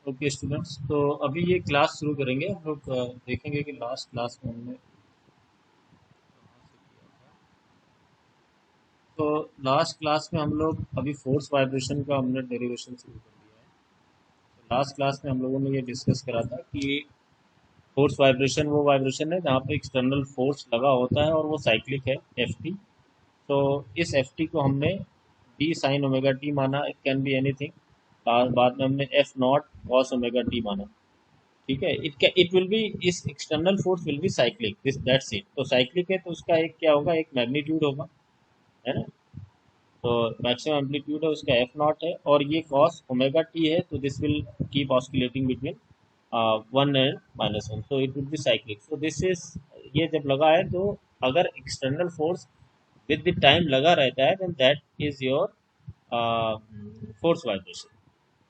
Okay students, तो अभी ये क्लास शुरू करेंगे। हम लोग देखेंगे कि लास्ट क्लास में हमने कहाँ से किया था। तो लास्ट क्लास में हम लोग अभी फोर्स वाइब्रेशन का हमने डेरिवेशन शुरू कर दिया है। तो लास्ट क्लास में हम लोगों ने ये डिस्कस करा था कि फोर्स वाइब्रेशन वो वाइब्रेशन है जहाँ पे एक्सटर्नल फोर्स लगा होता है और वो साइक्लिक है, एफ टी। तो इस एफ टी को हमने डी साइन ओमेगा टी माना, इट कैन बी एनीथिंग। बाद में हमने F naught cos omega T माना। ठीक है, इट विल बी, इस external force will be cyclic, this that's it. तो साइक्लिक है तो उसका एक क्या होगा, एक मैग्नीट्यूड होगा, है ना। तो मैक्सिमम एम्पलीट्यूड है उसका एफ नॉट है, और ये कॉस ओमेगा टी है, तो this will keep oscillating between 1 and -1, so it would be cyclic. So this is, ये जब लगा है तो अगर external force with the time लगा रहता है, then that is your force vibration.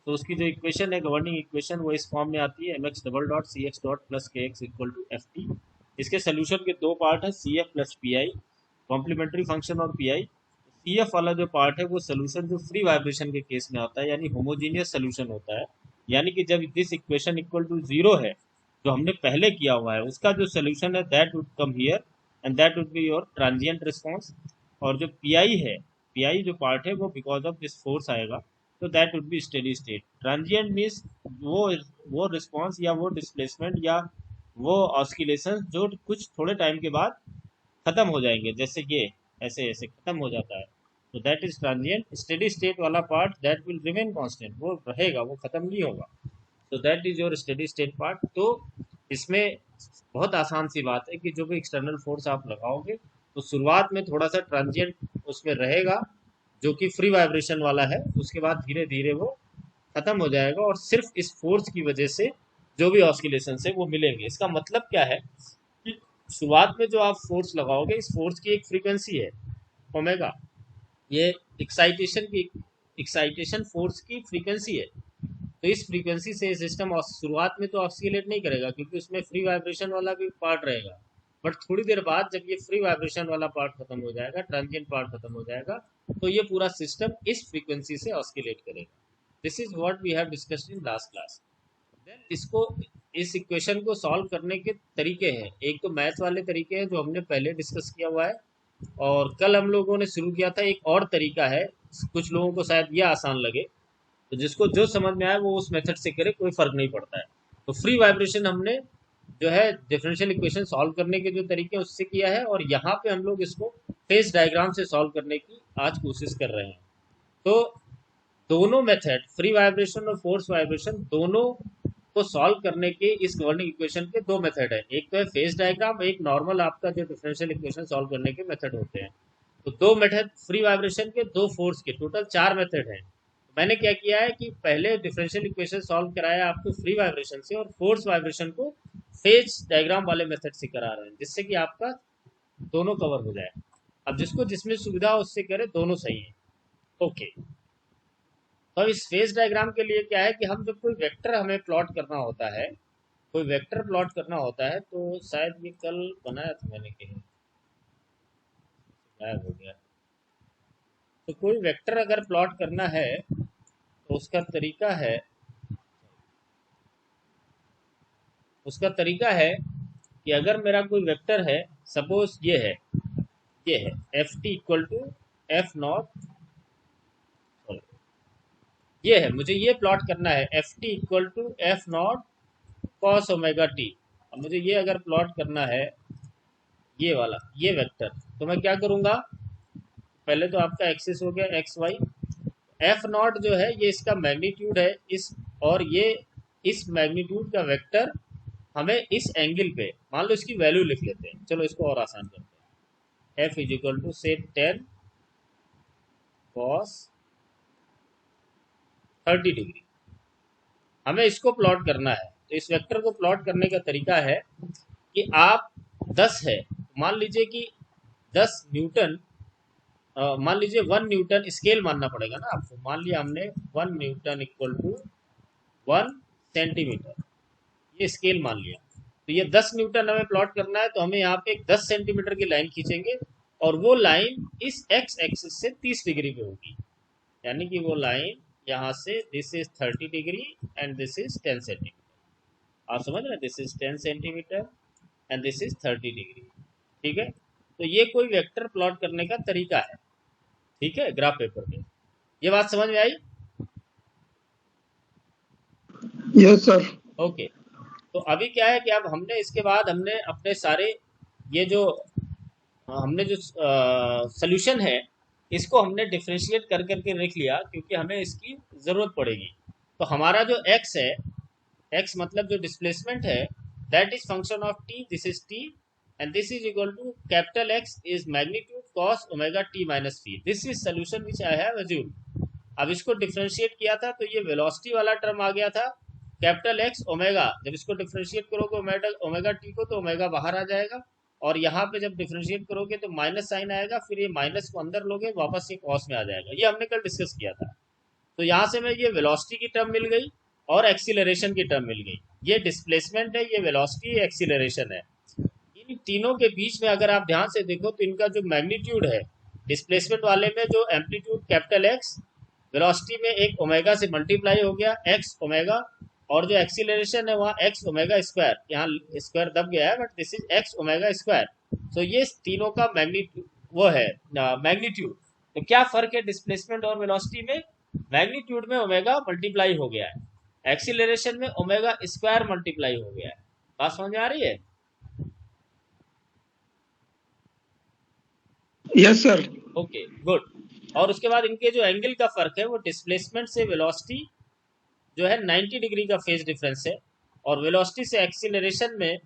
तो उसकी जो इक्वेशन है, गवर्निंग इक्वेशन, वो इस फॉर्म में आती है, M X double dot C X dot plus K X equal to F T. इसके सोल्यूशन के दो पार्ट है, C F plus P I, complementary function और पी आई। सी एफ वाला जो पार्ट है वो सोल्यूशन जो फ्री वाइब्रेशन के केस में आता है, यानी होमोजीनियस सोल्यूशन होता है। यानी कि जब this equation equal to zero है, जो हमने पहले किया हुआ है, उसका जो सोल्यूशन है that would come here, and that would be your transient response. और जो पी आई है, पी आई जो पार्ट है वो बिकॉज ऑफ दिस फोर्स आएगा, तो that would be steady state. Transient means वो रिस्पॉन्स या वो डिस्प्लेसमेंट या वो ऑस्किलेशन जो कुछ थोड़े टाइम के बाद खत्म हो जाएंगे, जैसे ये ऐसे ऐसे खत्म हो जाता है, तो that is transient. Steady state वाला part that will remain constant, वो रहेगा, वो खत्म नहीं होगा। तो that is your steady state part. तो इसमें बहुत आसान सी बात है कि जो भी एक्सटर्नल फोर्स आप लगाओगे, तो शुरुआत में थोड़ा सा ट्रांजिएंट उसमें रहेगा, जो कि फ्री वाइब्रेशन वाला है, उसके बाद धीरे धीरे वो खत्म हो जाएगा, और सिर्फ इस फोर्स की वजह से जो भी ऑस्किलेशन है वो मिलेंगे। इसका मतलब क्या है कि शुरुआत में जो आप फोर्स लगाओगे, इस फोर्स की एक फ्रीक्वेंसी है ओमेगा, ये एक्साइटेशन की, एक्साइटेशन फोर्स की फ्रीक्वेंसी है। तो इस फ्रीक्वेंसी से सिस्टम शुरुआत में तो ऑस्किलेट नहीं करेगा, क्योंकि उसमें फ्री वाइब्रेशन वाला भी पार्ट रहेगा। बट थोड़ी देर बाद जब ये फ्री वाइब्रेशन वाला पार्ट खत्म हो जाएगा, ट्रांजिएंट पार्ट खत्म हो जाएगा, तो ये पूरा सिस्टम इस फ्रीक्वेंसी से ऑस्किलेट करेगा। This is what we have discussed in last class. Then इसको, इस इक्वेशन को सॉल्व करने के तरीके हैं। एक तो मैथ वाले तरीके हैं जो हमने पहले डिस्कस किया हुआ है, और कल हम लोगों ने शुरू किया था एक और तरीका है। कुछ लोगों को शायद ये आसान लगे, तो जिसको जो समझ में आए वो उस मेथड से करे, कोई फर्क नहीं पड़ता है। तो फ्री वाइब्रेशन हमने जो है डिफरेंशियल इक्वेशन सॉल्व करने के जो तरीके हैं उससे किया है, और यहाँ पे हम लोग इसको फेस डायग्राम से सॉल्व करने की आज कोशिश कर रहे हैं। तो दोनों मेथड, फ्री वाइब्रेशन और फोर्स वाइब्रेशन, दोनों को सॉल्व करने के इस गवर्निंग इक्वेशन के दो मेथड है। एक तो है फेस डायग्राम, एक नॉर्मल आपका जो डिफरेंशियल इक्वेशन सॉल्व करने के मेथड होते हैं। तो दो मेथड फ्री वाइब्रेशन के, दो फोर्स के, टोटल चार मेथड हैं। मैंने क्या किया है कि पहले डिफरेंशियल इक्वेशन सॉल्व कराया आपको फ्री वाइब्रेशन से, और फोर्स वाइब्रेशन को फेज डायग्राम वाले मेथड से करा रहे हैं, जिससे कि आपका दोनों कवर हो जाए। अब जिसको जिसमें सुविधा हो उससे करे, दोनों सही है। ओके, तो अब इस फेज डायग्राम के लिए क्या है कि हम जब कोई वेक्टर हमें प्लॉट करना होता है, कोई वेक्टर प्लॉट करना होता है, तो शायद ये कल बनाया था मैंने कहीं, गायब हो गया। तो कोई वेक्टर अगर प्लॉट करना है तो उसका तरीका है कि अगर मेरा कोई वेक्टर है, सपोज ये है F T equal to F naught, ये है, मुझे ये प्लॉट करना है F T equal to F naught cos omega T. अब मुझे ये अगर प्लॉट करना है, ये वाला, ये वेक्टर, तो मैं क्या करूँगा, पहले तो आपका एक्सिस हो गया एक्स वाई, एफ नॉट जो है ये इसका मैग्नीट्यूड है, इस, और ये इस मैग्नीट्यूड का वेक्टर हमें इस एंगल पे, मान लो इसकी वैल्यू लिख लेते हैं, चलो इसको और आसान करते हैं। एफ इज इक्वल टू से 10 cos 30 डिग्री, हमें इसको प्लॉट करना है। तो इस वेक्टर को प्लॉट करने का तरीका है कि आप 10 है, मान लीजिए कि 10 न्यूटन, मान लीजिए 1 न्यूटन, स्केल मानना पड़ेगा ना आपको। मान लिया हमने 1 न्यूटन इक्वल टू 1 सेंटीमीटर, ये स्केल मान लिया। तो ये 10 न्यूटन हमें प्लॉट करना है, तो हमें यहाँ पे एक 10 सेंटीमीटर की लाइन खींचेंगे, और वो लाइन इस एक्स एक्सिस से 30 डिग्री पे होगी। यानी कि वो लाइन यहाँ से this is 30 degree and this is 10 centimetre. आप समझ रहे हैं, this is 10 centimetre and this is 30 degree. ठीक है, तो ये कोई वेक्टर प्लॉट करने का तरीका है। ठीक है, ग्राफ पेपर पे ये बात समझ में आई? Yes sir. ओके, तो अभी क्या है कि अब हमने इसके बाद हमने अपने सारे ये जो हमने जो सोल्यूशन है इसको हमने डिफरेंशिएट कर करके रख लिया, क्योंकि हमें इसकी ज़रूरत पड़ेगी। तो हमारा जो x है, x मतलब जो डिस्प्लेसमेंट है, that is function of t, this is t and this is equal to capital x is magnitude cos omega t minus phi। This is solution which I have assumed. अब इसको differentiate किया था तो ये velocity वाला term आ गया था, capital x omega. जब इसको डिफरेंशिएट करोगे ओमेगा ओमेगा टी को तो ओमेगा बाहर आ जाएगा, और यहाँ पे जब डिफरेंशिएट करोगे तो माइनस साइन आएगा, फिर ये माइनस को अंदर लोगे वापस ये कॉस में आ जाएगा। ये हमने कल डिस्कस किया था। तो यहाँ से मैं ये वेलोसिटी की टर्म मिल गई और एक्सीलरेशन की टर्म मिल गई। ये डिस्प्लेसमेंट है, ये वेलोसिटी, ये एक्सीलरेशन है। इन तीनों के बीच में अगर आप ध्यान से देखो तो इनका जो मैग्नीट्यूड है, डिस्प्लेसमेंट वाले में जो एम्पलीट्यूड कैपिटल एक्स, वेलोसिटी में एक ओमेगा से मल्टीप्लाई हो गया एक्स ओमेगा, और जो एक्सीलरेशन है वहाँ एक्स ओमेगा स्क्वायर, यहाँ स्क्वायर दब गया है but this is x omega square. तो ये तीनों का मैग्नीट्यूड वो है मैग्नीट्यूड। तो क्या फर्क है डिस्प्लेसमेंट और वेलोसिटी में? मैग्नीट्यूड में ओमेगा मल्टीप्लाई हो गया है, एक्सीलरेशन में ओमेगा स्क्वायर मल्टीप्लाई हो गया है। बात समझ में आ रही है? Yes sir. Okay good. और उसके बाद इनके जो एंगल का फर्क है वो डिस्प्लेसमेंट से वेलोसिटी जो है 90 डिग्री का फेज डिफरेंस है, और वेलोसिटी से एक्सीलरेशन में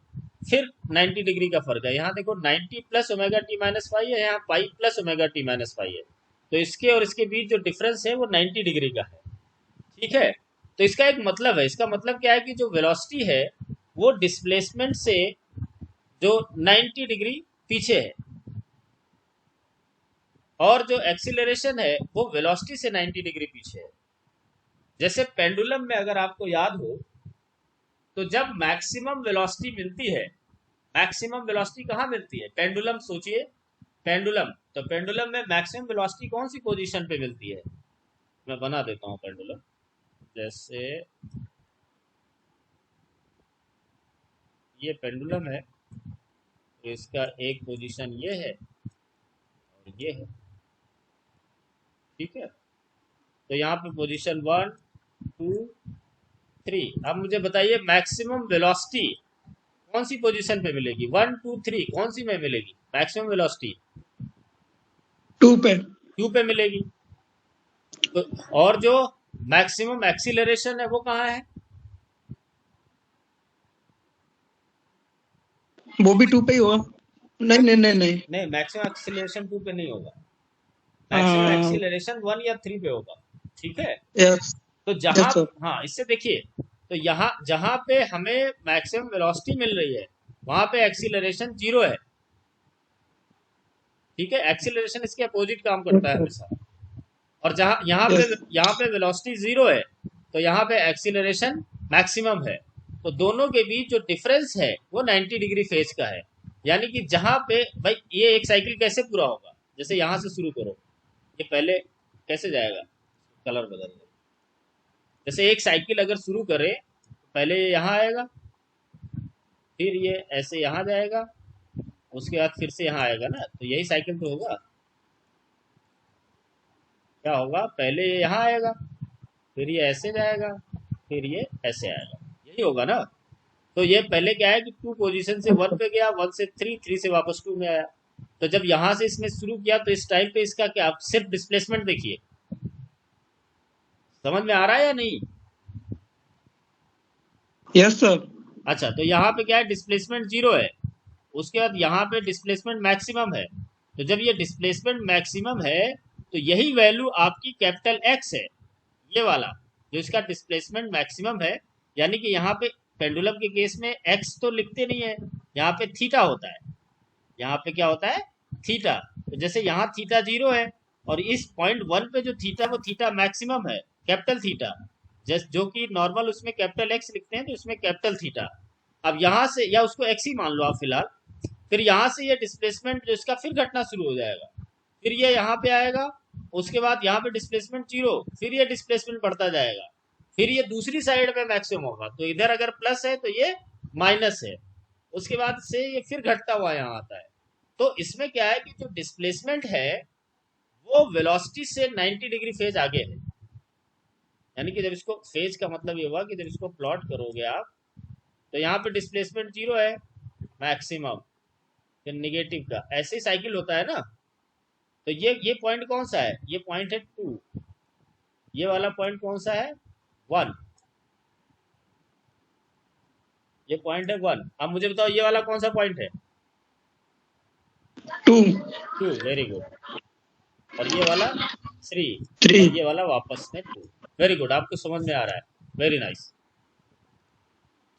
फिर 90 डिग्री का फर्क है। यहाँ देखो 90 plus omega T minus five है, यहाँ pi plus omega T minus five है। तो इसके और इसके बीच जो डिफरेंस है वो 90 डिग्री का है। ठीक है, तो इसका एक मतलब है, इसका मतलब क्या है कि जो वेलोसिटी है वो डिस्प्लेसमेंट से जो 90 डिग्री पीछे है, और जो एक्सीलरेशन है वो वेलोसिटी से 90 डिग्री पीछे है। जैसे पेंडुलम में अगर आपको याद हो तो जब मैक्सिमम वेलोसिटी मिलती है, मैक्सिमम वेलोसिटी कहाँ मिलती है? पेंडुलम सोचिए, पेंडुलम, तो पेंडुलम में मैक्सिमम वेलोसिटी कौन सी पोजीशन पे मिलती है? मैं बना देता हूँ पेंडुलम। जैसे ये पेंडुलम है, तो इसका एक पोजीशन ये है और ये है। ठीक है, तो यहाँ पे पोजीशन 1 2 3। अब मुझे बताइए मैक्सिमम वेलोसिटी कौन सी पोजीशन पे मिलेगी? 1 2 3 कौन सी में मिलेगी मैक्सिमम वेलोसिटी? 2 पे। 2 पे मिलेगी। तो और जो मैक्सिमम एक्सीलरेशन है वो कहाँ है? वो भी 2 पे ही होगा। नहीं नहीं नहीं नहीं। नहीं, मैक्सिमम एक्सीलरेशन 2 पे नहीं होगा, मैक्सिमम हाँ। एक्सीलरेशन 1 या 3 पे होगा। ठीक है, यस। तो यस जहां, सर। हाँ इससे देखिए, तो यहाँ जहां पे हमें मैक्सिमम वेलोसिटी मिल रही है वहां पे एक्सीलरेशन 0 है। ठीक है, एक्सीलरेशन इसके अपोजिट काम यस करता है सर। हमेशा। और जहां यस। यहाँ पे वेलोसिटी 0 है तो यहाँ पे एक्सीलरेशन मैक्सिमम है। तो दोनों के बीच जो डिफरेंस है वो 90 डिग्री फेज का है। यानी कि जहां पे भाई ये एक साइकिल कैसे पूरा होगा, जैसे यहाँ से शुरू करो, ये पहले कैसे जाएगा, कलर बदल दो। जैसे एक साइकिल अगर शुरू करें तो पहले ये यहाँ आएगा, फिर ये ऐसे यहाँ जाएगा, उसके बाद फिर से यहाँ आएगा ना, तो यही साइकिल तो होगा। क्या होगा, पहले ये यहाँ आएगा, फिर ये ऐसे जाएगा, फिर ये ऐसे आएगा, यही होगा ना। तो ये पहले क्या है कि 2 पोजीशन से 1 पे गया, 1 से 3, 3 से वापस 2 में आया। तो जब यहाँ से इसने शुरू किया तो इस टाइम पे इसका क्या, आप सिर्फ डिस्प्लेसमेंट देखिए, समझ में आ रहा है या नहीं? Yes sir. अच्छा, तो यहाँ पे क्या है, डिस्प्लेसमेंट 0 है, उसके बाद यहाँ पे डिस्प्लेसमेंट मैक्सिमम है। तो जब ये डिस्प्लेसमेंट मैक्सिमम है तो यही वैल्यू आपकी कैपिटल एक्स है, ये वाला जो इसका डिस्प्लेसमेंट मैक्सिमम है। यानी कि यहाँ पे पेंडुलम के केस में एक्स तो लिखते नहीं है, यहाँ पे थीटा होता है। यहाँ पे क्या होता है, थीटा। तो जैसे यहाँ थीटा 0 है और इस पॉइंट 1 पे जो थीटा वो थीटा मैक्सिमम है, कैपिटल थीटा, जस्ट जो कि नॉर्मल उसमें कैपिटल एक्स लिखते हैं तो उसमें कैपिटल थीटा। अब यहाँ से, या उसको एक्स ही मान लो आप फिलहाल, फिर यहाँ से ये डिस्प्लेसमेंट जो इसका फिर घटना शुरू हो जाएगा, फिर ये यहाँ पे आएगा, उसके बाद यहाँ पे डिस्प्लेसमेंट 0, फिर ये डिस्प्लेसमेंट बढ़ता जाएगा, फिर ये दूसरी साइड में मैक्सिमम होगा, तो इधर अगर प्लस है तो ये माइनस है, उसके बाद से ये फिर घटता हुआ यहाँ आता है। तो इसमें क्या है कि जो डिस्प्लेसमेंट है वो वेलोसिटी से 90 डिग्री फेज आगे है। यानी कि जब इसको फेज का मतलब ये हुआ कि जब इसको प्लॉट करोगे आप, तो यहाँ पे डिस्प्लेसमेंट 0 है, मैक्सिमम, फिर निगेटिव का, ऐसे ही साइकिल होता है ना। तो ये पॉइंट कौन सा है? ये पॉइंट है 2। ये वाला पॉइंट कौन सा है? 1। ये पॉइंट है 1। अब मुझे बताओ ये वाला कौन सा पॉइंट है? 2 2, वेरी गुड। और ये वाला 3, 3 और ये वाला वापस में 2। वेरी गुड, आपको समझ में आ रहा है, वेरी नाइस।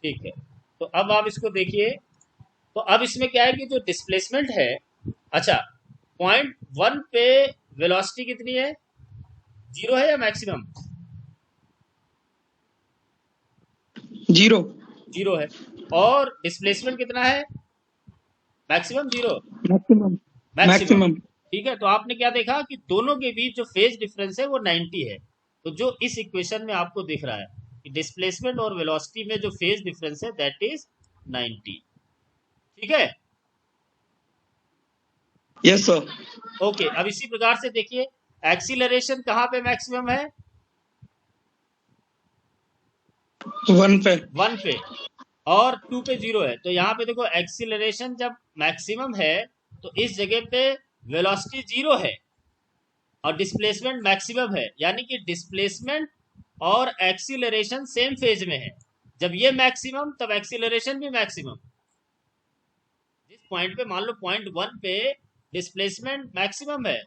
ठीक है, तो अब आप इसको देखिए। तो अब इसमें क्या है कि जो डिस्प्लेसमेंट है, अच्छा, पॉइंट 1 पे वेलोसिटी कितनी है? 0 है या मैक्सिमम? 0 0 है। और डिस्प्लेसमेंट कितना है? Maximum 0, maximum maximum. मैक्सिमम ठीक है, तो आपने क्या देखा कि दोनों के बीच जो फेज डिफरेंस है वो 90 है। तो जो इस इक्वेशन में आपको दिख रहा है कि डिस्प्लेसमेंट और वेलोसिटी में जो फेज डिफरेंस है दैट इज 90। ठीक है, यस सर ओके। अब इसी प्रकार से देखिए, एक्सीलरेशन कहाँ पे मैक्सिमम है? 1 पे 1 पे, और 2 पे 0 है। तो यहाँ पे देखो, एक्सीलरेशन जब मैक्सिमम है तो इस जगह पे वेलोसिटी 0 है और डिस्प्लेसमेंट मैक्सिमम है, यानी कि डिस्प्लेसमेंट और एक्सीलरेशन सेम फेज में है। जब ये मैक्सिमम तब एक्सीलरेशन भी मैक्सिमम। जिस पॉइंट पे, मान लो पॉइंट 1 पे डिस्प्लेसमेंट मैक्सिमम है,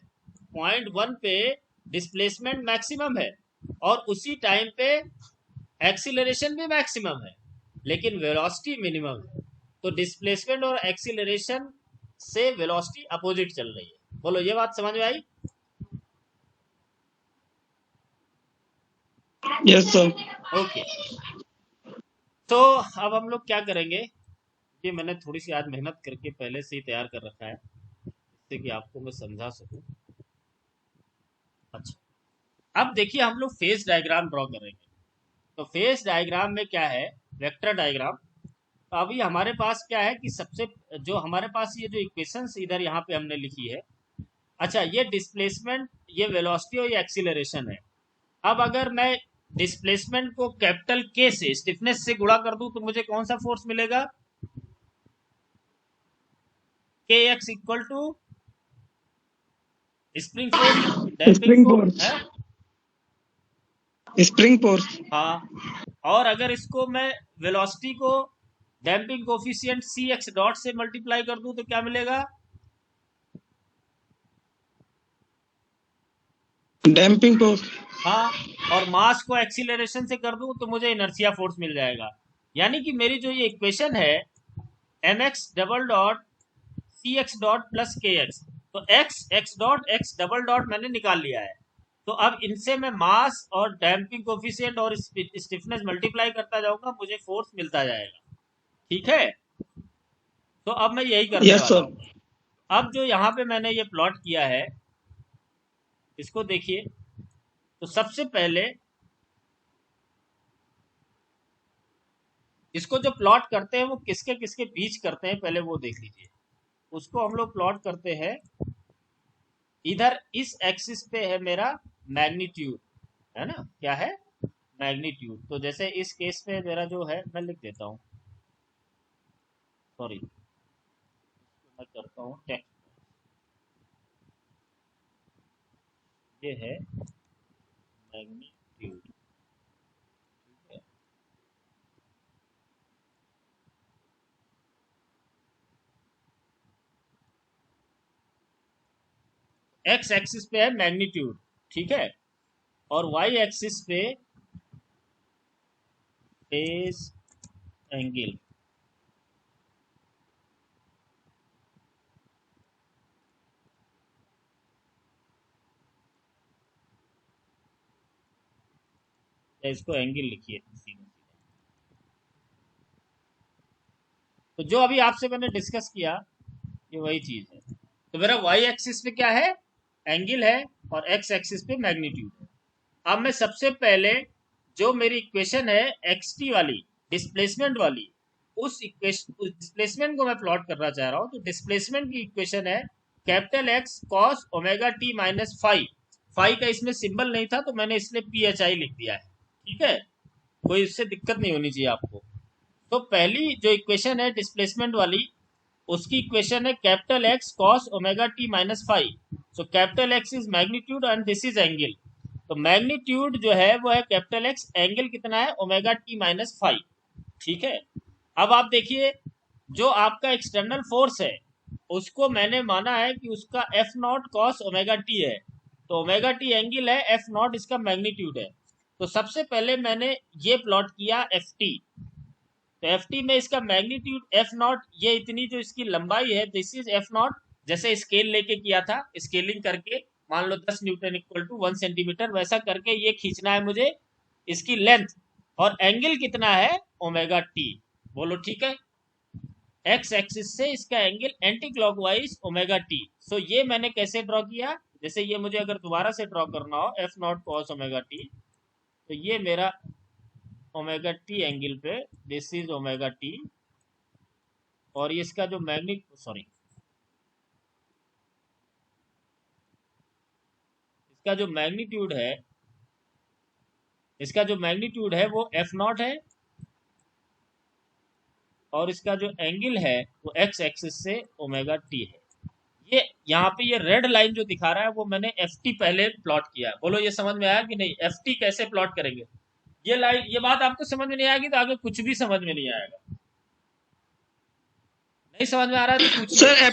पॉइंट 1 पे डिस्प्लेसमेंट मैक्सिमम है, और उसी टाइम पे एक्सीलरेशन भी मैक्सिमम है, लेकिन वेलोसिटी मिनिमम है। तो डिस्प्लेसमेंट और एक्सीलरेशन से वेलोसिटी अपोजिट चल रही है। बोलो, ये बात समझ में आई? यस सर ओके, तो अब हम लोग क्या करेंगे, ये मैंने थोड़ी सी आज मेहनत करके पहले से ही तैयार कर रखा है, जिससे कि आपको मैं समझा सकूं। अच्छा, अब देखिए हम लोग फेज डायग्राम ड्रॉ करेंगे। तो फेज डायग्राम में क्या है? Vector diagram. तो अभी हमारे पास क्या है कि सबसे जो हमारे पास ये जो इक्वेशंस इधर यहाँ पे हमने लिखी है, अच्छा, ये डिस्प्लेसमेंट, ये वेलोसिटी और ये एक्सीलरेशन है। अब अगर मैं डिस्प्लेसमेंट को कैपिटल के से, स्टिफनेस से गुणा कर दूं, तो मुझे कौन सा फोर्स मिलेगा? K X equal to spring force, damping spring force force है। स्प्रिंग फोर्स हाँ, और अगर इसको मैं वेलोसिटी को damping coefficient C X dot से मल्टीप्लाई कर दूं तो क्या मिलेगा? डैम्पिंग फोर्स हाँ, और मास को एक्सीलरेशन से कर दूं तो मुझे इनर्शिया फोर्स मिल जाएगा। यानी कि मेरी जो ये इक्वेशन है, M X double dot C X dot plus K X, तो X X dot X double dot मैंने निकाल लिया है। तो अब इनसे मैं मास और डैम्पिंग कोफिशिएंट और स्टिफनेस मल्टीप्लाई करता जाऊंगा, मुझे फोर्स मिलता जाएगा। ठीक है, तो अब मैं यही करने यस वाला सर हूँ। अब जो यहाँ पे मैंने ये प्लॉट किया है, इसको देखिए। तो सबसे पहले इसको जो प्लॉट करते हैं वो किसके किसके बीच करते हैं, पहले वो देख लीजिए। उसको हम लोग प्लॉट करते हैं, इधर इस एक्सिस पे है मेरा मैग्नीट्यूड, है ना? क्या है? मैग्नीट्यूड। तो जैसे इस केस में मेरा जो है, मैं लिख देता हूँ, सॉरी, मैं करता हूँ टेक्स्ट। ये है मैग्नीट्यूड, ठीक है। एक्स एक्सिस पे है मैग्नीट्यूड, ठीक है, और वाई एक्सिस पे फेज एंगल। या इसको एंगल लिखिए सीधा। तो जो अभी आपसे मैंने डिस्कस किया, ये वही चीज है। तो मेरा वाई एक्सिस पे क्या है? एंगल है और एक्स एक्सिस पे मैग्नीट्यूड है। अब मैं सबसे पहले जो मेरी इक्वेशन है एक्स टी वाली, डिस्प्लेसमेंट वाली, उस इक्वेशन, उस डिस्प्लेसमेंट को मैं प्लॉट करना चाह रहा हूँ। तो डिस्प्लेसमेंट की इक्वेशन है capital X cos omega T minus five. Five का इसमें सिंबल नहीं था तो मैंने इसलिए पी एच आई लिख दिया है। ठीक है, कोई इससे दिक्कत नहीं होनी चाहिए आपको। तो पहली जो इक्वेशन है डिस्प्लेसमेंट वाली, उसकी इक्वेशन है capital X cos omega T minus five. So capital X is magnitude and this is angle. तो मैग्नीट्यूड जो है वो है कैपिटल एक्स, एंगल कितना है ओमेगा टी माइनस फाइव। ठीक है, अब आप देखिए जो आपका एक्सटर्नल फोर्स है उसको मैंने माना है कि उसका F naught cos omega T है। तो ओमेगा टी एंगल है, एफ नॉट इसका मैग्नीट्यूड है। तो सबसे पहले मैंने ये प्लॉट किया एफ टी। तो एफ टी में इसका मैग्नीट्यूड एफ नॉट, ये इतनी जो इसकी लंबाई है, दिस इज एफ नॉट। जैसे स्केल लेके किया था, स्केलिंग करके मान लो 10 न्यूटन इक्वल टू 1 सेंटीमीटर, वैसा करके ये खींचना है मुझे इसकी लेंथ। और एंगल कितना है ओमेगा टी, बोलो ठीक है। एक्स एक्सिस से इसका angle anti clockwise omega T. So ये मैंने कैसे ड्रॉ किया, जैसे ये मुझे अगर दोबारा से ड्रॉ करना हो F naught cos omega T, तो ये मेरा ओमेगा टी एंगल पे, दिस इज ओमेगा टी। और ये इसका जो इसका जो मैग्नीट्यूड है, इसका जो मैग्नीट्यूड है वो एफ नॉट है। और इसका जो एंगल है वो एक्स एक्सिस से ओमेगा टी है। ये यहाँ पे ये रेड लाइन जो दिखा रहा है वो मैंने एफ टी पहले प्लॉट किया है। बोलो ये समझ में आया कि नहीं, एफ टी कैसे प्लॉट करेंगे। ये लाइन, ये बात आपको समझ में नहीं आएगी तो आगे कुछ भी समझ में नहीं आएगा। नहीं समझ में आ रहा है तो पूछिए। सर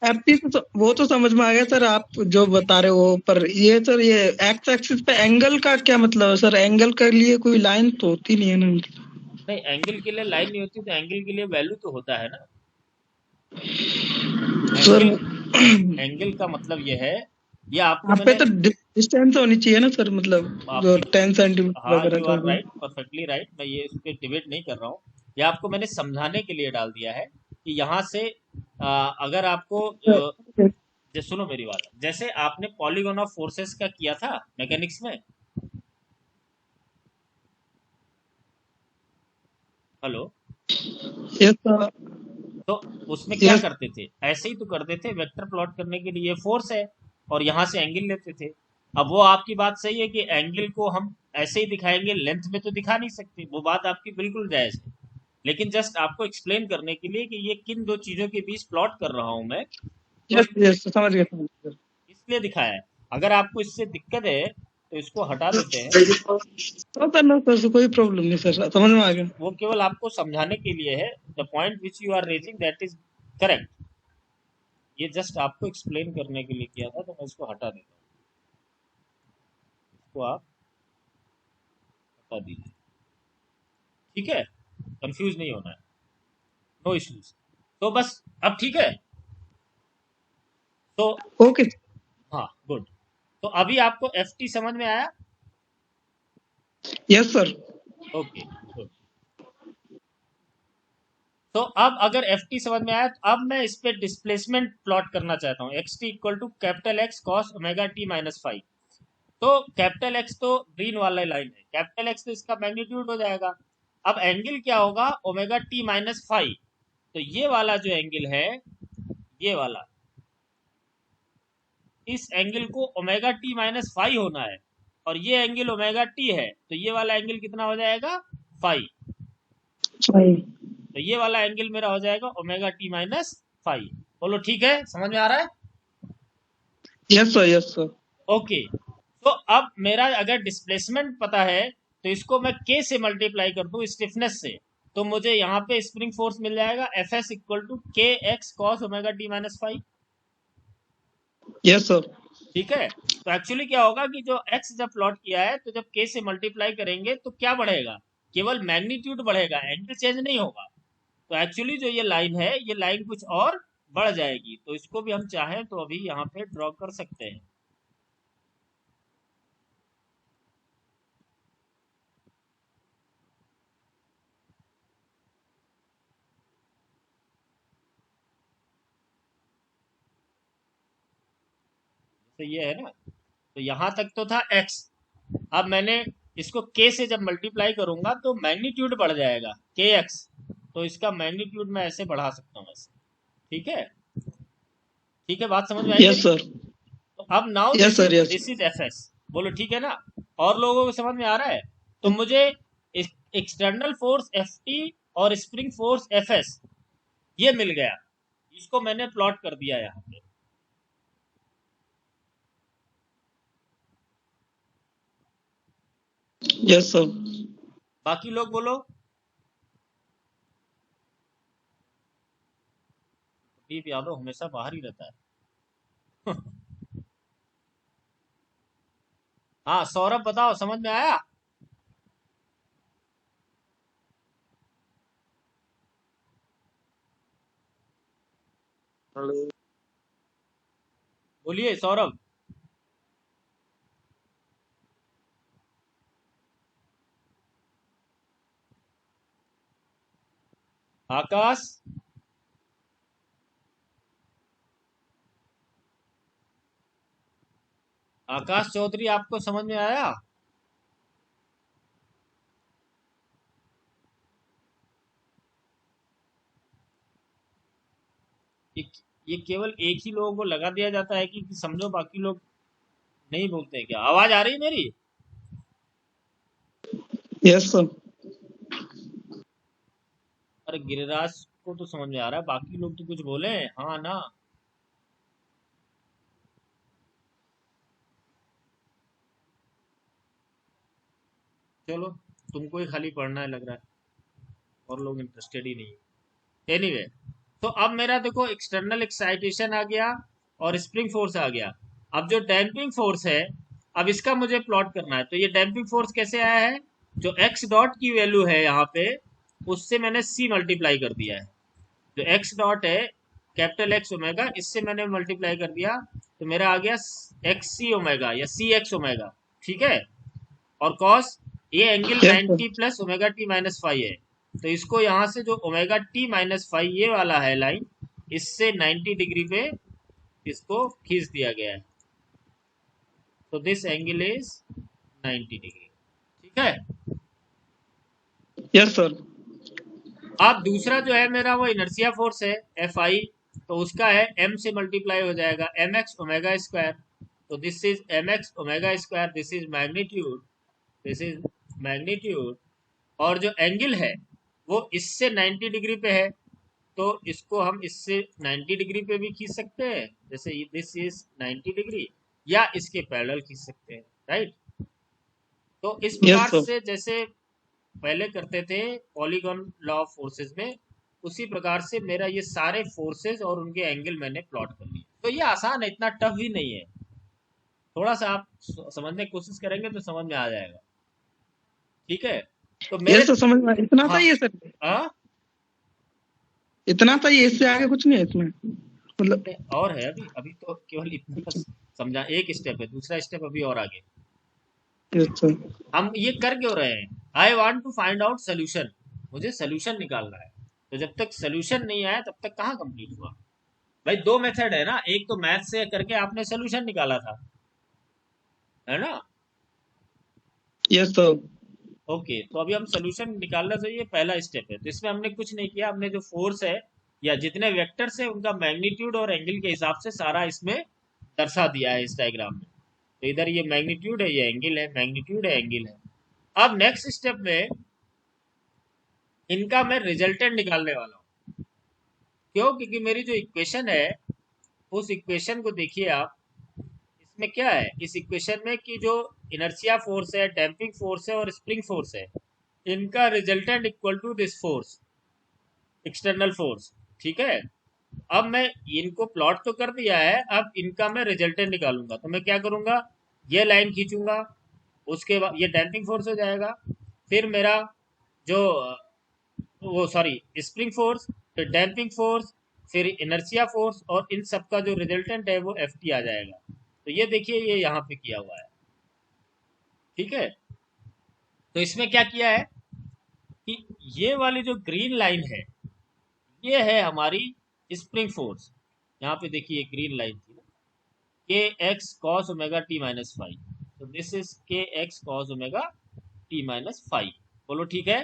एफटी तो वो तो समझ में आ गया सर, आप जो बता रहे हो। पर ये सर, ये एक्स एक्सिस पे एंगल का क्या मतलब है सर? एंगल के लिए कोई लाइन तो होती नहीं है ना? नहीं, एंगल के लिए लाइन नहीं होती तो एंगल के लिए वैल्यू तो होता है ना। सर एंगल, एंगल का मतलब ये है, ये आपको आप पे मैंने तो डिस्टेंस होनी चाहिए ना सर, मतलब जो आपकी, 10 सेंटीमीटर हाँ वगैरह यू का आर भी। Right, perfectly right. मैं ये इस पे डिबेट नहीं कर रहा हूँ, ये आपको मैंने समझाने के लिए डाल दिया है कि यहाँ से अगर आपको सुनो मेरी बात, जैसे आपने पॉलीगॉन ऑफ फोर्सेस का किया था मैकेनिक्स में। हेलो। Yes sir. तो उसमें क्या यस। करते थे, ऐसे ही तो करते थे, वेक्टर प्लॉट करने के लिए फोर्स है और यहाँ से एंगल लेते थे। अब वो आपकी बात सही है कि एंगल को हम ऐसे ही दिखाएंगे, लेंथ में तो दिखा नहीं सकते, वो बात आपकी बिल्कुल जायज है। लेकिन जस्ट आपको एक्सप्लेन करने के लिए कि ये किन दो चीजों के बीच प्लॉट कर रहा हूं मैं, तो यस यस समझ गया, समझ गया। इसलिए दिखाया है। अगर आपको इससे दिक्कत है तो इसको हटा देते हैं। सर ना सर, कोई प्रॉब्लम नहीं सर, समझ में आ गया। वो केवल आपको समझाने के लिए है। The point which you are raising that is correct. ये जस्ट आपको एक्सप्लेन करने के लिए किया था, तो मैं इसको हटा देता हूँ। इसको आप हटा दीजिए, ठीक है, कंफ्यूज नहीं होना है, नो इश्यूज। तो बस अब ठीक है। तो ओके। हाँ गुड। तो अभी आपको एफ टी समझ में आया। Yes sir. Okay good. तो अब अगर एफ टी समझ में आया तो अब मैं इस पे डिस्प्लेसमेंट प्लॉट करना चाहता हूँ। X T equal to capital X cos omega T minus five. तो कैपिटल एक्स तो ग्रीन वाला लाइन है, कैपिटल एक्स तो इसका मैग्नीट्यूड हो जाएगा। अब एंगल क्या होगा ओमेगा टी माइनस फाइव। तो ये वाला जो एंगल है, ये वाला, इस एंगल को ओमेगा टी माइनस फाइव होना है। और ये एंगल ओमेगा टी है, तो ये वाला एंगल कितना हो जाएगा फाइव। सही। तो ये वाला एंगल मेरा हो जाएगा ओमेगा टी माइनस फाइव। बोलो ठीक है, समझ में आ रहा है। Yes sir, yes sir. Okay. तो अब मेरा अगर डिस्प्लेसमेंट पता है तो इसको मैं के से मल्टीप्लाई कर दूं स्टिफनेस से, तो मुझे यहाँ पे स्प्रिंग फोर्स मिल जाएगा F S equal to K x cos omega T minus five. Yes sir. ठीक है। तो एक्चुअली क्या होगा कि जो एक्स जब प्लॉट किया है तो जब के से मल्टीप्लाई करेंगे तो क्या बढ़ेगा, केवल मैग्नीट्यूड बढ़ेगा, एंगल चेंज नहीं होगा। तो एक्चुअली जो ये लाइन है, ये लाइन कुछ और बढ़ जाएगी। तो इसको भी हम चाहें तो अभी यहाँ पे ड्रॉ कर सकते हैं। तो ये है ना, तो यहाँ तक तो था x। अब मैंने इसको k से जब मल्टीप्लाई करूंगा तो मैग्नीट्यूड बढ़ जाएगा kx, तो इसका मैग्नीट्यूड मैं ऐसे बढ़ा सकता हूँ ऐसे। ठीक है, ठीक है, बात समझ में आई यस मेरी? सर, तो अब now yes sir, yes. This is F S. बोलो ठीक है ना? और लोगों को समझ में आ रहा है? तो मुझे एक्सटर्नल फोर्स एफ टी और स्प्रिंग फोर्स एफ एस ये मिल गया, इसको मैंने प्लॉट कर दिया यहाँ पे। Yes sir. बाकी लोग बोलो। दीप यादव हमेशा बाहर ही रहता है। हाँ सौरभ बताओ, समझ में आया? हेलो। बोलिए सौरभ। आकाश। आकाश चौधरी, आपको समझ में आया? ये ये केवल एक ही लोगों को लगा दिया जाता है कि समझो, बाकी लोग नहीं बोलते हैं क्या? आवाज आ रही है मेरी? Yes sir. अरे गिरिराज को तो समझ में आ रहा है, बाकी लोग तो कुछ बोले? हाँ ना? चलो, तुमको ही खाली पढ़ना है लग रहा है, और लोग इंटरेस्टेड ही नहीं है। एनीवे, तो अब मेरा देखो एक्सटर्नल एक्साइटेशन आ गया और स्प्रिंग फोर्स आ गया। अब जो डैम्पिंग फोर्स है, अब इसका मुझे प्लॉट करना है। तो ये डैम्पिंग फोर्स कैसे आया है? जो एक्स डॉट की वैल्यू है यहाँ पे, उससे मैंने सी मल्टीप्लाई कर दिया है। जो एक्स डॉट है, कैपिटल एक्स ओमेगा, इससे मैंने मल्टीप्लाई कर दिया, तो मेरा आ गया एक्स सी ओमेगा या सी एक्स ओमेगा। ठीक है, और कॉस, ये angle yes sir. 90 plus omega T minus five है, तो इसको यहाँ से जो ओमेगा टी माइनस फाइव ये वाला है लाइन, इससे 90 डिग्री पे इसको खींच दिया गया है। तो दिस एंगल इज 90 डिग्री। ठीक है। Yes sir. अब दूसरा जो है मेरा, वो इनर्सिया फोर्स है एफ आई, तो उसका है एम से मल्टीप्लाई हो जाएगा, एम एक्स ओमेगा स्क्वायर। तो this is M X omega square, this is magnitude, this is magnitude. और जो एंगल है वो इससे 90 डिग्री पे है, तो इसको हम इससे 90 डिग्री पे भी खींच सकते हैं, जैसे दिस इज 90 डिग्री, या इसके पैरेलल खींच सकते हैं, राइट? तो इस यस प्रकार सर। से जैसे पहले करते थे पॉलीगॉन लॉ ऑफ फोर्सेस में, उसी प्रकार से मेरा ये सारे फोर्सेस और उनके एंगल मैंने प्लॉट कर लिए। तो ये आसान है, इतना टफ भी नहीं है। थोड़ा सा आप समझने की कोशिश करेंगे तो समझ में आ जाएगा। ठीक है, तो मेरे, यस सर, समझ में आया। इतना हाँ, सही है सर, हाँ, इतना सही है, इससे आगे कुछ नहीं है इसमें मतलब। और है अभी, अभी तो केवल इतना बस समझा, एक स्टेप है, दूसरा स्टेप अभी और आगे। Yes sir. हम ये कर क्यों रहे हैं? I want to find out solution, मुझे सोल्यूशन निकालना है। तो जब तक सोल्यूशन नहीं आया तब तक कहाँ कंप्लीट हुआ? भाई दो मेथड है ना, एक तो मैथ से करके आपने सोल्यूशन निकाला था, है ना? Yes sir. ओके, तो अभी हम सोल्यूशन निकालना, तो ये पहला स्टेप है। तो इसमें हमने कुछ नहीं किया, हमने जो फोर्स है या जितने वेक्टर्स है उनका मैग्नीट्यूड और एंगल के हिसाब से सारा इसमें दर्शा दिया है इस डायग्राम में। तो इधर ये मैग्नीट्यूड है, ये एंगल है, मैग्नीट्यूड है, एंगल है। अब नेक्स्ट स्टेप में इनका मैं रिजल्टेंट निकालने वाला हूँ। क्यों? क्योंकि मेरी जो इक्वेशन है, उस इक्वेशन को देखिए आप, इसमें क्या है इस इक्वेशन में कि जो इनर्शिया फोर्स है, डैम्पिंग फोर्स है और स्प्रिंग फोर्स है, इनका resultant equal to this force, external force. ठीक है, अब मैं इनको प्लॉट तो कर दिया है, अब इनका मैं रिजल्टेंट निकालूंगा। तो मैं क्या करूंगा, ये लाइन खींचूंगा, उसके बाद ये डैम्पिंग फोर्स हो जाएगा, फिर मेरा जो वो सॉरी स्प्रिंग फोर्स, फिर डैम्पिंग फोर्स, फिर इनर्शिया फोर्स, और इन सब का जो रिजल्टेंट है वो एफ टी आ जाएगा। तो ये देखिए, ये यहाँ पे किया हुआ है। ठीक है, तो इसमें क्या किया है कि ये वाली जो ग्रीन लाइन है, ये है हमारी स्प्रिंग फोर्स। यहाँ पे देखिए ग्रीन लाइन थी ना, के x cos omega T minus five, तो दिस इज के x cos omega T minus five. बोलो ठीक है।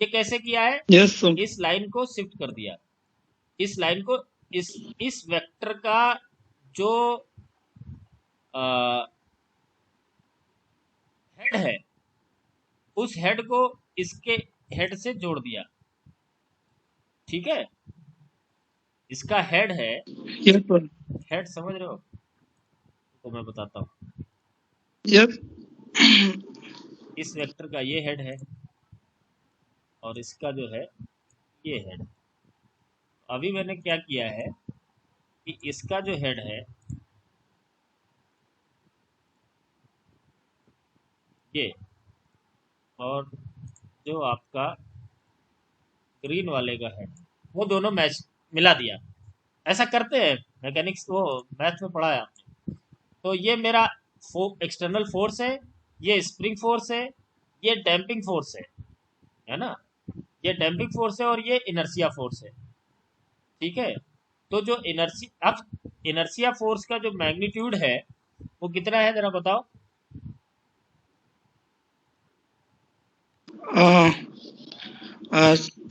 ये कैसे किया है? Yes sir. इस लाइन को शिफ्ट कर दिया, इस लाइन को, इस वेक्टर का जो हेड है, उस हेड को इसके हेड से जोड़ दिया। ठीक है, इसका हेड है, यस सर। हेड समझ रहे हो? तो मैं बताता हूँ। यस। इस वेक्टर का ये हेड है और इसका जो है ये हेड। अभी मैंने क्या किया है कि इसका जो हेड है ये, और जो आपका ग्रीन वाले का हेड, वो दोनों मैच मिला दिया। ऐसा करते हैं मैकेनिक्स, वो मैथ में पढ़ा है आपने। तो ये मेरा एक्सटर्नल फोर्स है, ये स्प्रिंग फोर्स है, ये डैम्पिंग फोर्स है ना, ये डैम्पिंग फोर्स है और ये इनर्शिया फोर्स है। ठीक है, तो जो अब इनर्शिया फोर्स का जो मैग्नीट्यूड है वो कितना है जरा बताओ।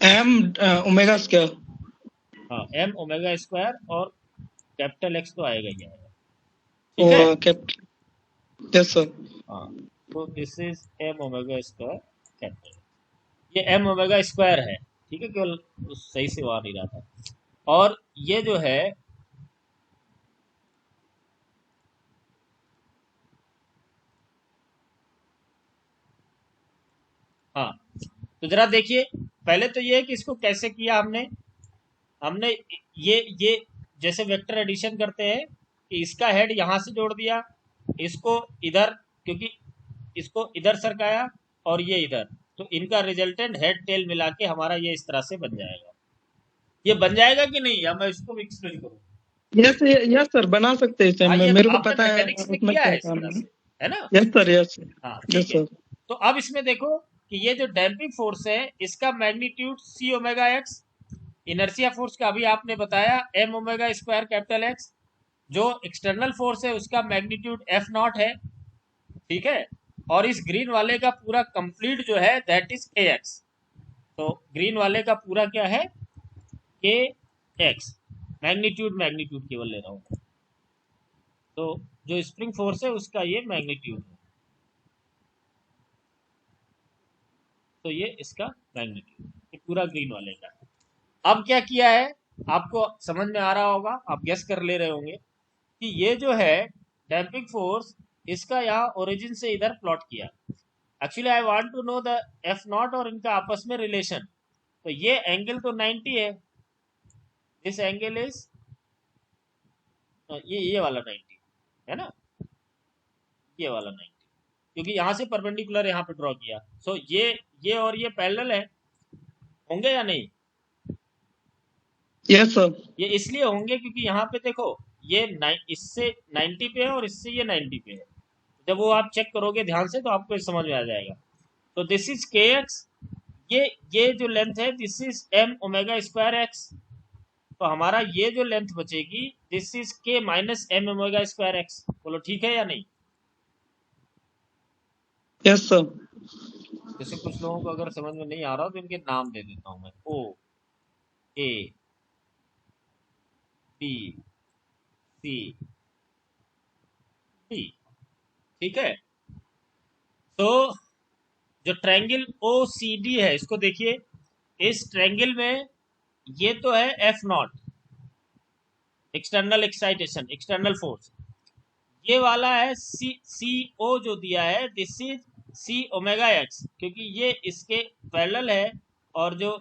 M omega square. हाँ, एम ओमेगा स्क्वायर, और कैपिटल एक्स तो आएगा ही आएगा। ठीक है, कैपिटल। Yes sir. हाँ, तो this is M omega square capital, ये एम ओमेगा स्क्वायर है। ठीक है, केवल सही से आ नहीं रहा था। और ये जो है, हाँ, तो जरा देखिए, पहले तो ये है कि इसको कैसे किया हमने। हमने ये जैसे वेक्टर एडिशन करते हैं कि इसका हेड यहाँ से जोड़ दिया, इसको इधर, क्योंकि इसको इधर सरकाया और ये इधर, तो इनका रिजल्टेंट हेड टेल मिला के हमारा ये इस तरह से बन जाएगा। ये बन जाएगा कि नहीं, या मैं इसको एक्सप्लेन करूँ? यस यस सर, बना सकते हैं इसे, हाँ, ये मेरे को आपने पता है मैकेनिक्स में उसमें किया क्या है इस काम तरह है। से, है ना? Yes sir. यस। हाँ यस ठीक है। सर। तो अब इसमें देखो कि ये जो डैम्पिंग फोर्स है इसका magnitude C omega X, inertia force का अभी आपने बताया M omega square capital X, जो एक्सटर्नल फोर्स है उसका मैग्नीट्यूड एफ नॉट है। ठीक है, और इस ग्रीन वाले का पूरा कंप्लीट जो है दैट इज के एक्स। तो ग्रीन वाले का पूरा क्या है, के एक्स, मैग्नीट्यूड मैग्नीट्यूड केवल ले रहा हूँ। तो जो स्प्रिंग फोर्स है उसका ये मैग्नीट्यूड है, तो ये इसका मैग्नीट्यूड, ये पूरा ग्रीन वाले का है। अब क्या किया है, आपको समझ में आ रहा होगा, आप गेस कर ले रहे होंगे कि ये जो है डैम्पिंग फोर्स, इसका यहाँ ओरिजिन से इधर प्लॉट किया। Actually I want to know the F naught और इनका आपस में रिलेशन। तो ये एंगल तो 90 है, दिस एंगल इज, ये वाला 90 है ना, ये वाला 90, क्योंकि यहाँ से परपेंडिकुलर यहाँ पे ड्रॉ किया। सो ये और ये पैरेलल है, होंगे या नहीं? Yes sir. ये इसलिए होंगे क्योंकि यहाँ पे देखो, ये इससे 90 पे है और इससे ये 90 पे है। जब वो आप चेक करोगे ध्यान से तो आपको समझ में आ जाएगा। तो दिस इज के एक्स, ये जो लेंथ है this is M omega square X. तो हमारा ये जो लेंथ बचेगी this is K minus M omega square X. बोलो ठीक है या नहीं? Yes sir. जैसे कुछ लोगों को अगर समझ में नहीं आ रहा तो इनके नाम दे देता हूँ मैं, ओ, ए, बी, सी, डी। ठीक है, तो जो ट्रायंगल ओ सी डी है इसको देखिए, इस ट्रायंगल में ये तो है F naught, external excitation, external force. ये वाला है सी ओ जो दिया है this is C omega X, क्योंकि ये इसके पैरेलल है, और जो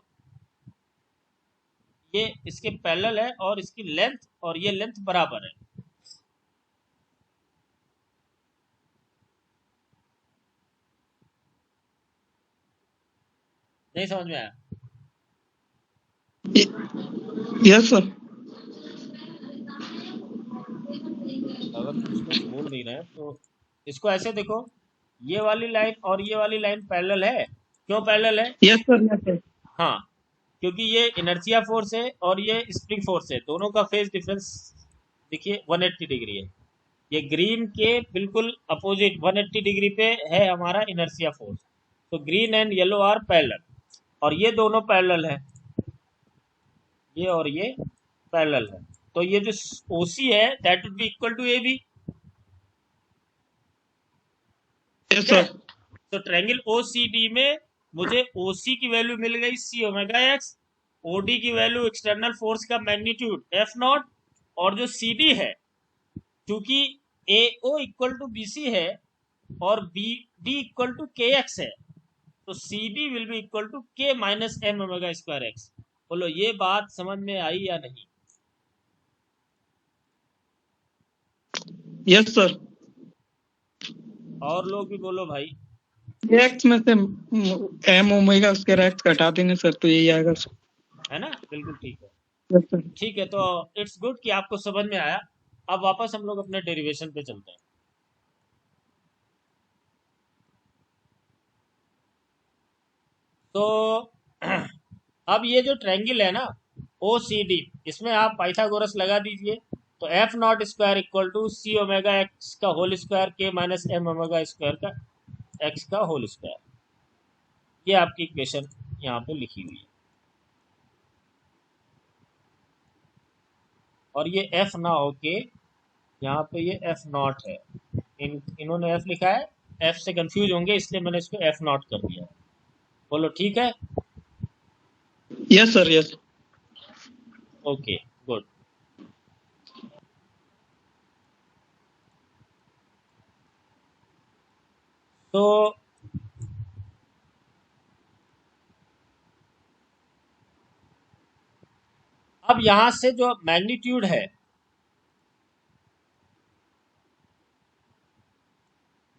ये इसके पैरेलल है और इसकी लेंथ और ये लेंथ बराबर है। नहीं समझ में आया? Yes sir. अगर कुछ लोग बोल नहीं रहे तो इसको ऐसे देखो, ये वाली लाइन और ये वाली लाइन पैरेलल है। क्यों पैरेलल है? Yes sir. Yes sir. हाँ, क्योंकि ये इनर्शिया फोर्स है और ये स्प्रिंग फोर्स है, दोनों का फेज डिफरेंस देखिए 180 डिग्री है, ये ग्रीन के बिल्कुल अपोजिट 180 डिग्री पे है हमारा इनर्शिया फोर्स। तो green and yellow are parallel, और ये दोनों पैरेलल है, ये और ये पैरेलल है। तो ये जो ओसी है that would be equal to A B. Yes ठीक है, सर। तो ट्रायंगल ओ सी डी में मुझे ओ सी की वैल्यू मिल गई C omega X, O D की वैल्यू एक्सटर्नल फोर्स का मैग्नीट्यूड एफ नॉट, और जो सी डी है क्योंकि A O equal to B C है और B D equal to K X है, तो C D will be equal to K minus M omega square X. बोलो ये बात समझ में आई या नहीं? Yes sir. और लोग भी बोलो भाई। एक्स में से एम ओमेगा स्क्वायर एक्स घटा देंगे सर तो यही आएगा सर। है ना, बिल्कुल ठीक है। Yes sir. ठीक है, तो इट्स गुड कि आपको समझ में आया। अब वापस हम लोग अपने डेरिवेशन पे चलते हैं। तो अब ये जो ट्रायंगल है ना ओ सी डी, इसमें आप पाइथागोरस लगा दीजिए। तो F naught square equal to C omega X का whole square K minus M omega square का एक्स का होल स्क्वायर, ये आपकी इक्वेशन यहाँ पे लिखी हुई है। और ये एफ ना हो के यहाँ पे ये एफ नॉट है, इन्होंने एफ लिखा है, एफ से कंफ्यूज होंगे इसलिए मैंने इसको एफ नॉट कर दिया। बोलो ठीक है। Yes sir. Yes. Okay good. तो अब यहां से जो मैग्नीट्यूड है,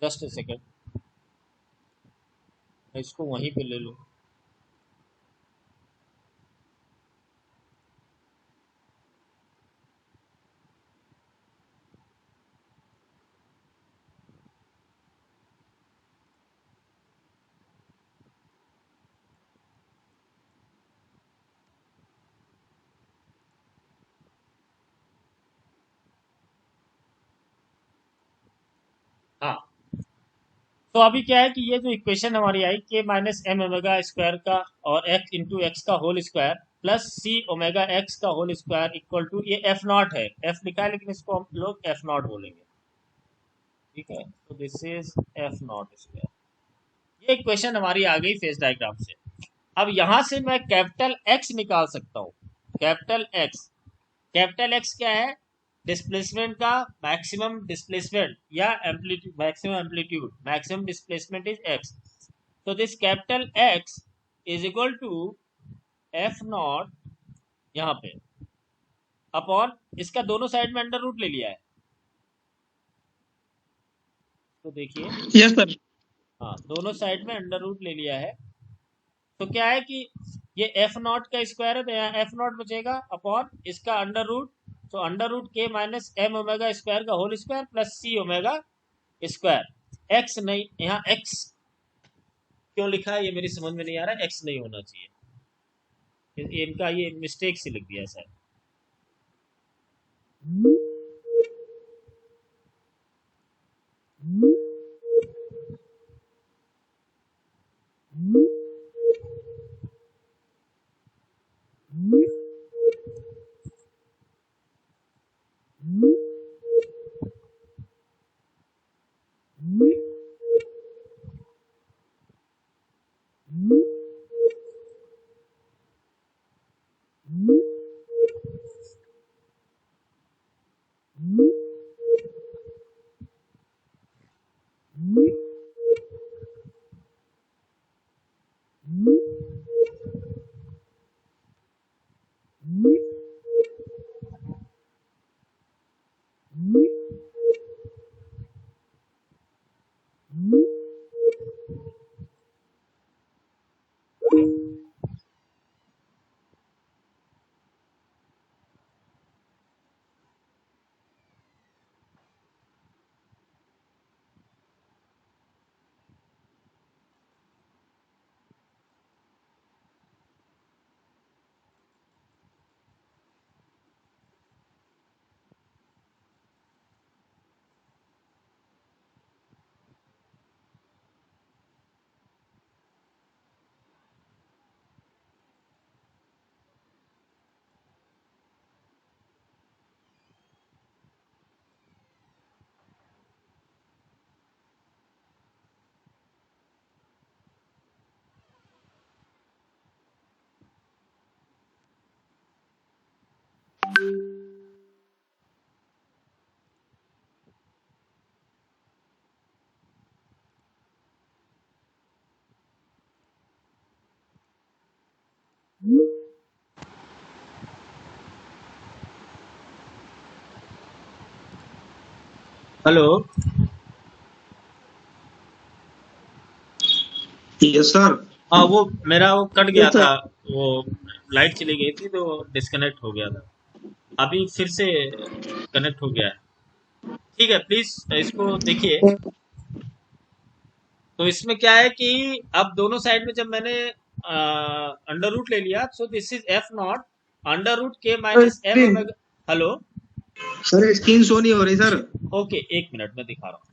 जस्ट ए सेकेंड, मैं इसको वहीं पे ले लूँ। हाँ, तो अभी क्या है कि ये जो इक्वेशन हमारी आई के माइनस एम ओमेगा स्क्वायर का और एक्स इंटू एक्स का whole square plus C omega X का होल स्क्वायर इक्वल टू, ये एफ नॉट है, एफ लिखा है लेकिन इसको हम लोग एफ नॉट बोलेंगे। ठीक है, तो this is F naught square. ये इक्वेशन हमारी आ गई फेज डायग्राम से। अब यहां से मैं कैपिटल एक्स निकाल सकता हूँ। कैपिटल एक्स, कैपिटल एक्स क्या है? डिस्प्लेसमेंट का मैक्सिमम डिस्प्लेसमेंट या amplitude, maximum amplitude, maximum displacement is X. तो this capital X is equal to F naught यहाँ पे अपॉन, इसका दोनों साइड में अंडर रूट ले लिया है। तो देखिए, यस सर। हाँ दोनों साइड में अंडर रूट ले लिया है। तो क्या है कि ये एफ नॉट का स्क्वायर है तो यहाँ एफ नॉट बचेगा अपॉन इसका अंडर रूट, तो under root K minus M omega square का whole square plus C omega square. X नहीं, यहाँ एक्स क्यों लिखा है ये मेरी समझ में नहीं आ रहा, एक्स नहीं होना चाहिए, इनका ये मिस्टेक से लिख दिया सर। हेलो। Yes sir. हाँ, वो मेरा वो कट गया यस सर। था। वो लाइट चली गई थी तो डिस्कनेक्ट हो गया था। अभी फिर से कनेक्ट हो गया है। ठीक है, प्लीज इसको देखिए। तो इसमें क्या है कि अब दोनों साइड में जब मैंने अंडर रूट ले लिया, so this is F naught under root K minus M screen omega. Hello. Sir screen show नहीं हो रही सर। ओके, एक मिनट में दिखा रहा हूँ।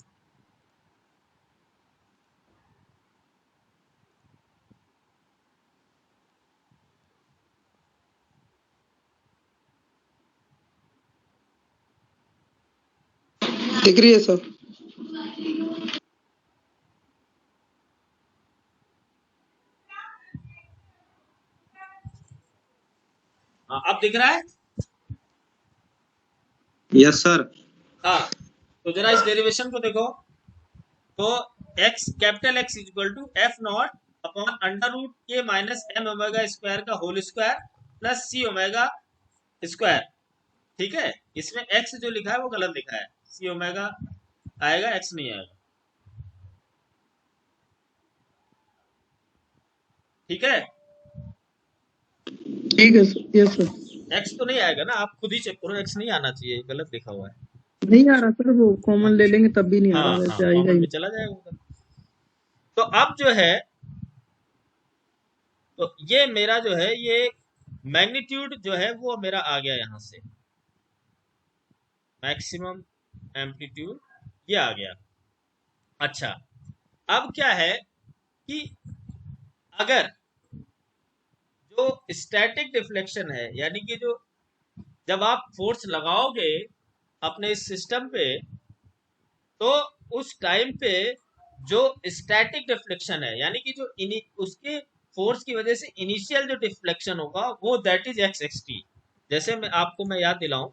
दिख रही है सर। हाँ, अब दिख रहा है। Yes sir. हाँ, तो जरा इस डेरिवेशन को देखो। तो X capital X equal to F naught upon under root K minus M omega square का whole square plus C omega square. ठीक है, इसमें एक्स जो लिखा है वो गलत लिखा है, सी ओमेगा आएगा, एक्स नहीं आएगा। ठीक है, ठीक है सर। Yes sir. एक्स तो नहीं आएगा ना, आप खुद ही चेक करो, एक्स नहीं आना चाहिए, गलत लिखा हुआ है। नहीं आ रहा सर, वो हाँ कॉमन ले लेंगे तब भी नहीं आ हाँ रहा, हाँ, वैसे आएगा कॉमन ही। में चला जाएगा उधर। तो अब जो है, तो ये मेरा जो है ये मैग्नीट्यूड जो है वो मेरा आ गया यहाँ से, मैक्सिमम एम्पलीट्यूड ये आ गया। अच्छा, अब क्या है कि अगर जो स्टैटिक डिफ्लेक्शन है, यानी कि जो जब आप फोर्स लगाओगे अपने इस सिस्टम पे, तो उस टाइम पे जो स्टैटिक डिफ्लेक्शन है, यानी कि जो उसके फोर्स की वजह से इनिशियल जो डिफ्लेक्शन होगा वो that is x x T. जैसे मैं याद दिलाऊं,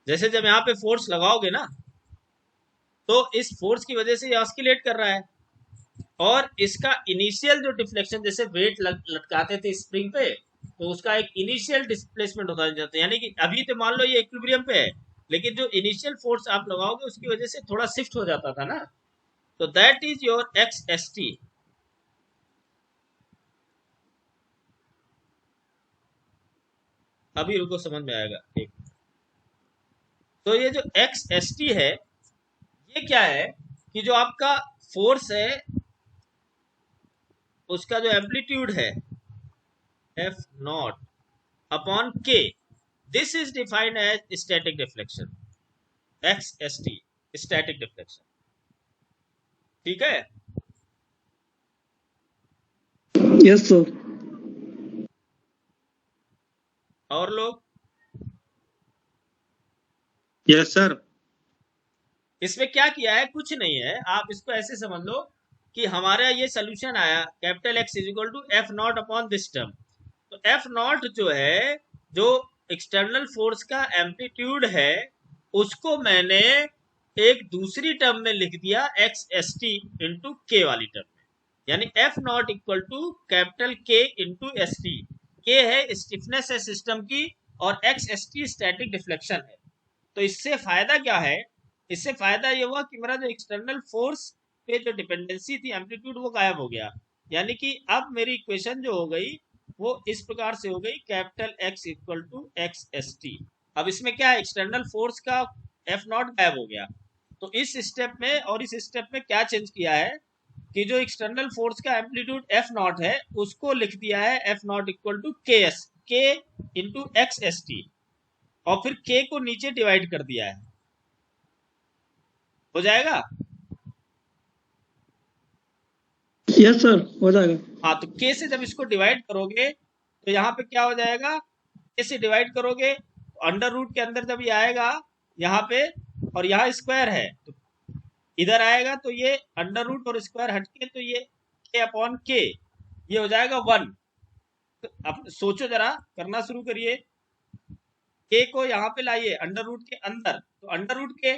जैसे जब यहाँ पे फोर्स लगाओगे ना, तो इस फोर्स की वजह से ये ऑस्किलेट कर रहा है, और इसका इनिशियल जो डिफ्लेक्शन, जैसे वेट लटकाते थे स्प्रिंग पे, तो उसका एक इनिशियल डिस्प्लेसमेंट होता जाता है, यानी कि अभी तो मान लो ये इक्विलिब्रियम पे है, लेकिन जो इनिशियल फोर्स आप लगाओगे उसकी वजह से थोड़ा शिफ्ट हो जाता था ना, तो that is your x S T. अभी रुको, समझ में आएगा एक। तो ये जो एक्स एस टी है, ये क्या है कि जो आपका फोर्स है उसका जो एम्पलीट्यूड है F naught upon K, this is defined as static deflection, X S T, static deflection. ठीक है। Yes sir. और लोग, यस सर। इसमें क्या किया है, कुछ नहीं है, आप इसको ऐसे समझ लो कि हमारा ये सोल्यूशन आया capital X is equal to F naught upon this term. तो एफ नॉट जो है, जो एक्सटर्नल फोर्स का एम्पलीट्यूड है, उसको मैंने एक दूसरी टर्म में लिख दिया एक्स एस टी इंटू के वाली टर्म में, यानी F naught equal to capital K into S T. K है स्टिफनेस है सिस्टम की, और X S T static deflection है। तो इससे फायदा क्या है, इससे फायदा ये हुआ कि मेरा जो एक्सटर्नल फोर्स पे जो डिपेंडेंसी थी एम्पलीट्यूड, वो गायब हो गया। यानी कि अब मेरी इक्वेशन जो हो गई वो इस प्रकार से हो गई, capital X equal to x S T. अब इसमें क्या है, एक्सटर्नल फोर्स का एफ नॉट गायब हो गया। तो इस स्टेप में और इस स्टेप में क्या चेंज किया है कि जो एक्सटर्नल फोर्स का एम्पलीट्यूड एफ नॉट है उसको लिख दिया है एफ नॉट इक्वल टू के एस, के इंटू एक्स एस टी, और फिर के को नीचे डिवाइड कर दिया है। हो जाएगा। यस सर, हो जाएगा। हाँ, तो के से जब इसको डिवाइड करोगे तो यहाँ पे क्या हो जाएगा, के से डिवाइड करोगे तो अंडर रूट के अंदर जब ये आएगा यहाँ पे, और यहाँ स्क्वायर है तो इधर आएगा, तो ये अंडर रूट और स्क्वायर हटके तो ये के अपॉन के, ये हो जाएगा 1। तो अब सोचो जरा, करना शुरू करिए। के को यहाँ पे लाइए अंडर रूट के अंदर, तो अंडर रूट के,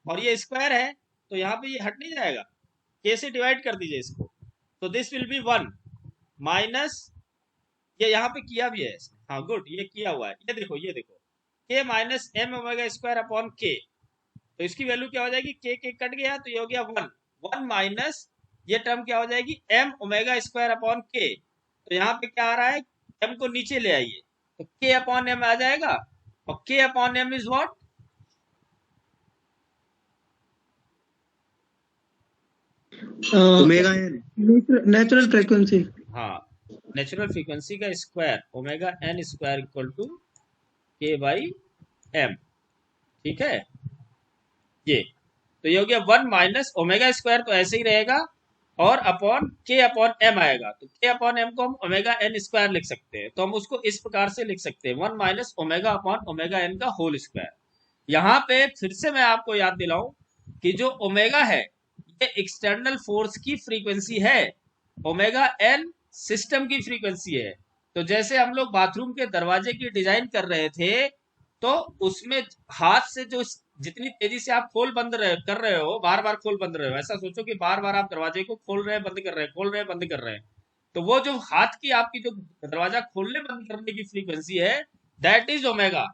और ये स्क्वायर है तो यहाँ पे ये हट नहीं जाएगा, के से डिवाइड कर दीजिए इसको, तो दिस विल बी 1 माइनस ये यहाँ पे किया भी है इसने, हाँ गुड, ये किया हुआ है, ये देखो K minus M omega square upon K, तो इसकी वैल्यू क्या हो जाएगी, के कट गया तो ये हो गया 1, 1 माइनस ये टर्म क्या हो जाएगी, M omega square upon K, तो यहाँ पे क्या आ रहा है, एम को नीचे ले आइए तो के अपॉन एम आ जाएगा, और K upon M is what, omega N, natural frequency. हाँ नेचुरल फ्रीक्वेंसी का square omega N square equal to K by M, ठीक है, ये तो ये हो गया 1 माइनस ओमेगा स्क्वायर तो ऐसे ही रहेगा, और अपॉन के अपॉन एम आएगा, तो के अपॉन एम को हम ओमेगा एन स्क्वायर लिख सकते हैं, तो हम उसको इस प्रकार से लिख सकते हैं 1 minus omega upon omega N का होल स्क्वायर। यहाँ पे फिर से मैं आपको याद दिलाऊं कि जो ओमेगा है ये एक्सटर्नल फोर्स की फ्रीक्वेंसी है, ओमेगा एन सिस्टम की फ्रीक्वेंसी है। तो जैसे हम लोग बाथरूम के दरवाजे की डिजाइन कर रहे थे, तो उसमें हाथ से जो जितनी तेजी से आप खोल बंद कर रहे हो, बार बार खोल बंद रहे हो, ऐसा सोचो कि बार बार आप दरवाजे को खोल रहे हैं बंद कर रहे हैं, खोल रहे हैं बंद कर रहे हैं, तो वो जो हाथ की आपकी जो दरवाजा खोलने बंद करने की फ्रीक्वेंसी है, दैट इज ओमेगा,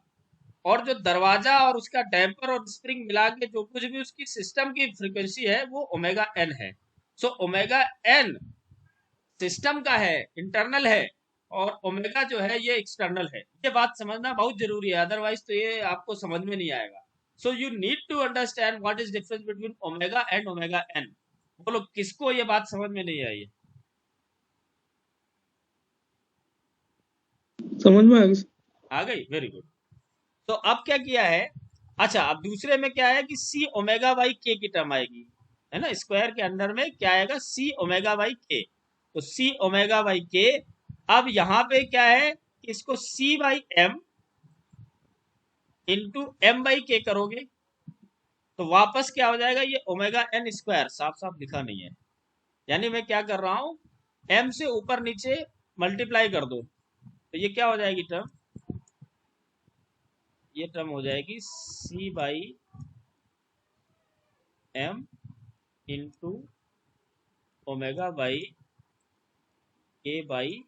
और जो दरवाजा और उसका डैम्पर और स्प्रिंग मिला के जो कुछ भी उसकी सिस्टम की फ्रीक्वेंसी है वो ओमेगा एन है। सो ओमेगा एन सिस्टम का है, इंटरनल है, और ओमेगा जो है ये एक्सटर्नल है, ये बात समझना बहुत जरूरी है, अदरवाइज तो ये आपको समझ में नहीं आएगा। So you need to understand what is difference between omega and omega n. बोलो किसको ये बात समझ में नहीं आई है? समझ में आ गई। आ गई, वेरी गुड। तो अब क्या किया है, अच्छा अब दूसरे में क्या है कि सी ओमेगा बाई के की टर्म आएगी, है ना, स्क्वायर के अंदर में क्या आएगा, सी ओमेगा बाई के, तो सी ओमेगा बाई के। अब यहाँ पे क्या है कि इसको C by M into M by K करोगे तो वापस क्या हो जाएगा, ये ओमेगा एन स्क्वायर, साफ साफ लिखा नहीं है, यानी मैं क्या कर रहा हूं, एम से ऊपर नीचे मल्टीप्लाई कर दो, तो ये क्या हो जाएगी टर्म, ये टर्म हो जाएगी C by M into omega by K by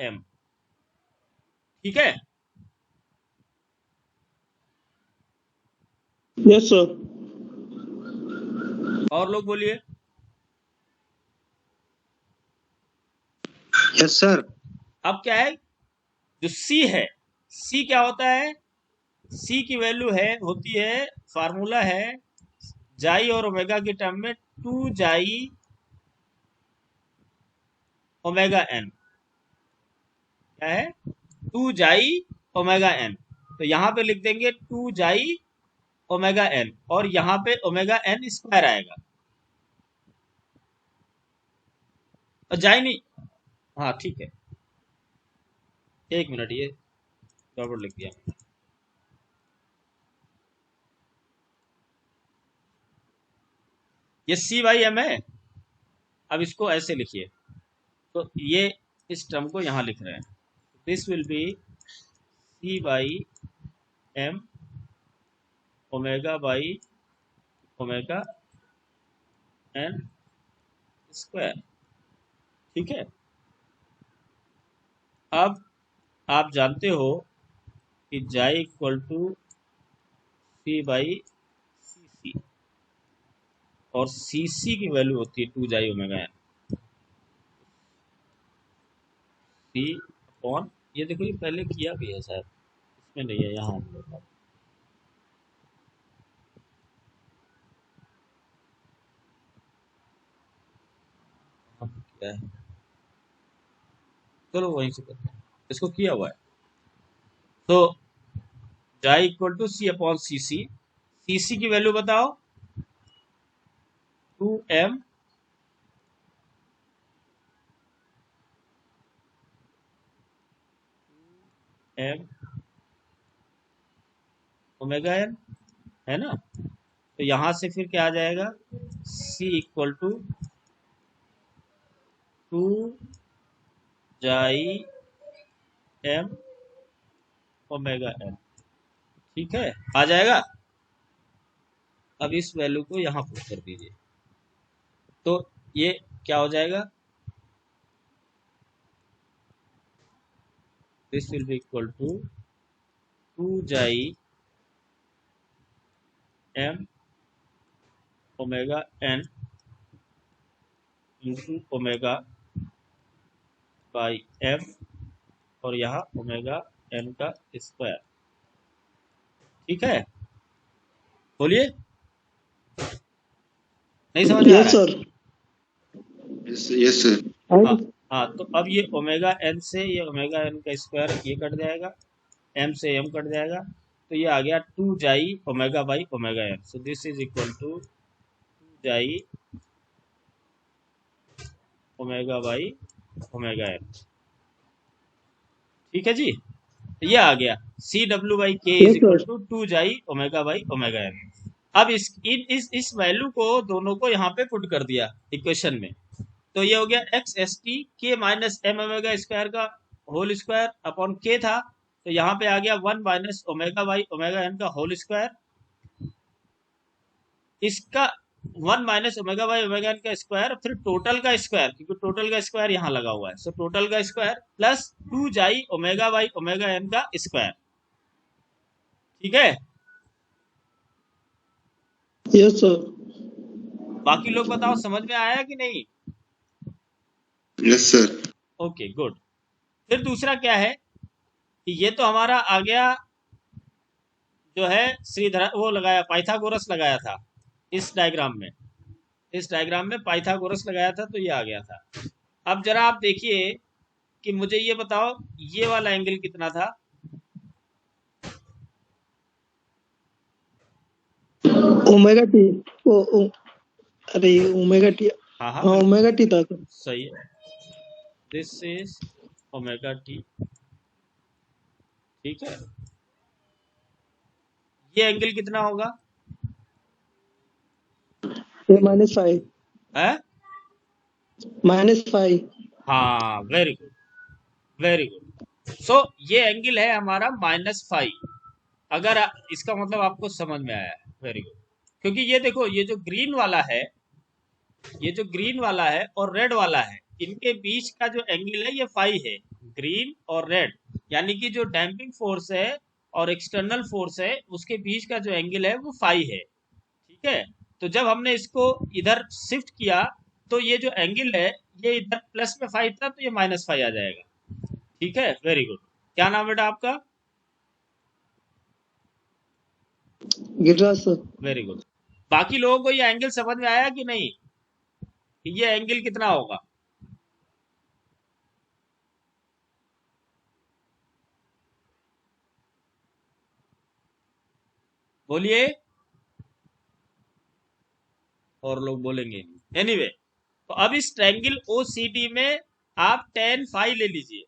M, ठीक है। Yes sir. और लोग बोलिए। Yes sir. अब क्या है, जो सी है, सी क्या होता है, सी की वैल्यू है होती है, फार्मूला है जाई और ओमेगा की टर्म में 2 जाई ओमेगा एन, क्या है 2 जाई ओमेगा एन, तो यहाँ पे लिख देंगे 2 जाई ओमेगा एन, और यहाँ पे ओमेगा एन स्क्वायर आएगा, और जाई नहीं, हाँ ठीक है, एक मिनट, ये गड़बड़ लिख दिया मैंने, ये सी बाई एम है, अब इसको ऐसे लिखिए, तो ये इस टर्म को यहाँ लिख रहे हैं, this will be c by m omega by omega N square, ठीक है। अब आप जानते हो कि xi equal to c by c c, और सी सी की वैल्यू होती है 2 जाई ओमेगा एन, सी अपॉन, ये देखो ये पहले किया भी है शायद, इसमें नहीं है, यहाँ क्या है, चलो वहीं से करते हैं, इसको किया हुआ है। तो जाई इक्वल टू सी अपॉन सी सी, सी सी की वैल्यू बताओ 2m एम ओमेगा एन, है ना, तो यहां से फिर क्या आ जाएगा, c इक्वल टू 2 जाई एम ओमेगा एन, ठीक है, आ जाएगा। अब इस वैल्यू को यहाँ पुट कर दीजिए, तो ये क्या हो जाएगा, this will be equal to 2 xi m omega n into omega by m, और यहाँ ओमेगा n का स्क्वायर। ठीक है, बोलिए, नहीं समझ में आ यस रहा है? सर। Yes sir. हाँ हाँ, तो अब ये ओमेगा n से ये ओमेगा n का स्क्वायर ये कट जाएगा, m से m कट जाएगा, तो ये आ गया 2 xi omega by omega n। So this is equal to 2 xi omega by omega n। ठीक है जी, तो ये आ गया सी डब्ल्यू by k is yes equal sir. To 2 xi omega by omega n। अब इस वैल्यू को दोनों को यहाँ पे पुट कर दिया इक्वेशन में, तो ये हो गया x S T k minus M omega square का होल स्क्वायर अपॉन के था, तो यहाँ पे आ गया 1 minus omega by omega N का होल स्क्वायर। इसका 1 minus omega by omega N का स्क्वायर, फिर टोटल का स्क्वायर, क्योंकि टोटल का स्क्वायर यहाँ लगा हुआ है, सो टोटल का square plus 2 xi omega by omega N का स्क्वायर। ठीक है, यस सर। बाकी लोग बताओ समझ में आया कि नहीं? Yes sir. Okay good. फिर दूसरा क्या है कि ये तो हमारा आ गया जो है श्रीधर वो लगाया, पाइथागोरस लगाया था इस डायग्राम में, इस डायग्राम में पाइथागोरस लगाया था, तो ये आ गया था। अब जरा आप देखिए कि मुझे ये बताओ ये वाला एंगल कितना था? Omega T. अरे ओमेगा टी। हाँ हाँ हाँ बिल्कुल ओमेगा टी था सर। सही है, दिस इज ओमेगा टी। ठीक है, ये एंगल कितना होगा? ये -5। है -5। हाँ, वेरी गुड वेरी गुड। सो ये एंगल है हमारा -5, अगर इसका मतलब आपको समझ में आया है, वेरी गुड। क्योंकि ये देखो ये जो ग्रीन वाला है, ये जो ग्रीन वाला है और रेड वाला है, इनके बीच का जो एंगल है ये फाई है, ग्रीन और रेड, यानी कि जो डैम्पिंग फोर्स है और एक्सटर्नल फोर्स है उसके बीच का जो एंगल है वो फाई है। ठीक है, तो जब हमने इसको इधर शिफ्ट किया तो ये जो एंगल है ये इधर प्लस में फाई था, तो ये -5 आ जाएगा। ठीक है, वेरी गुड। क्या नाम बेटा आपका? गिरिराज सर। Very good. बाकी लोगों को ये एंगल समझ में आया कि नहीं, कि ये एंगल कितना होगा? बोलिए, और लोग बोलेंगे नहीं। एनीवे, तो अब इस ट्रायंगल ओ सी डी में आप tan फाई ले लीजिए,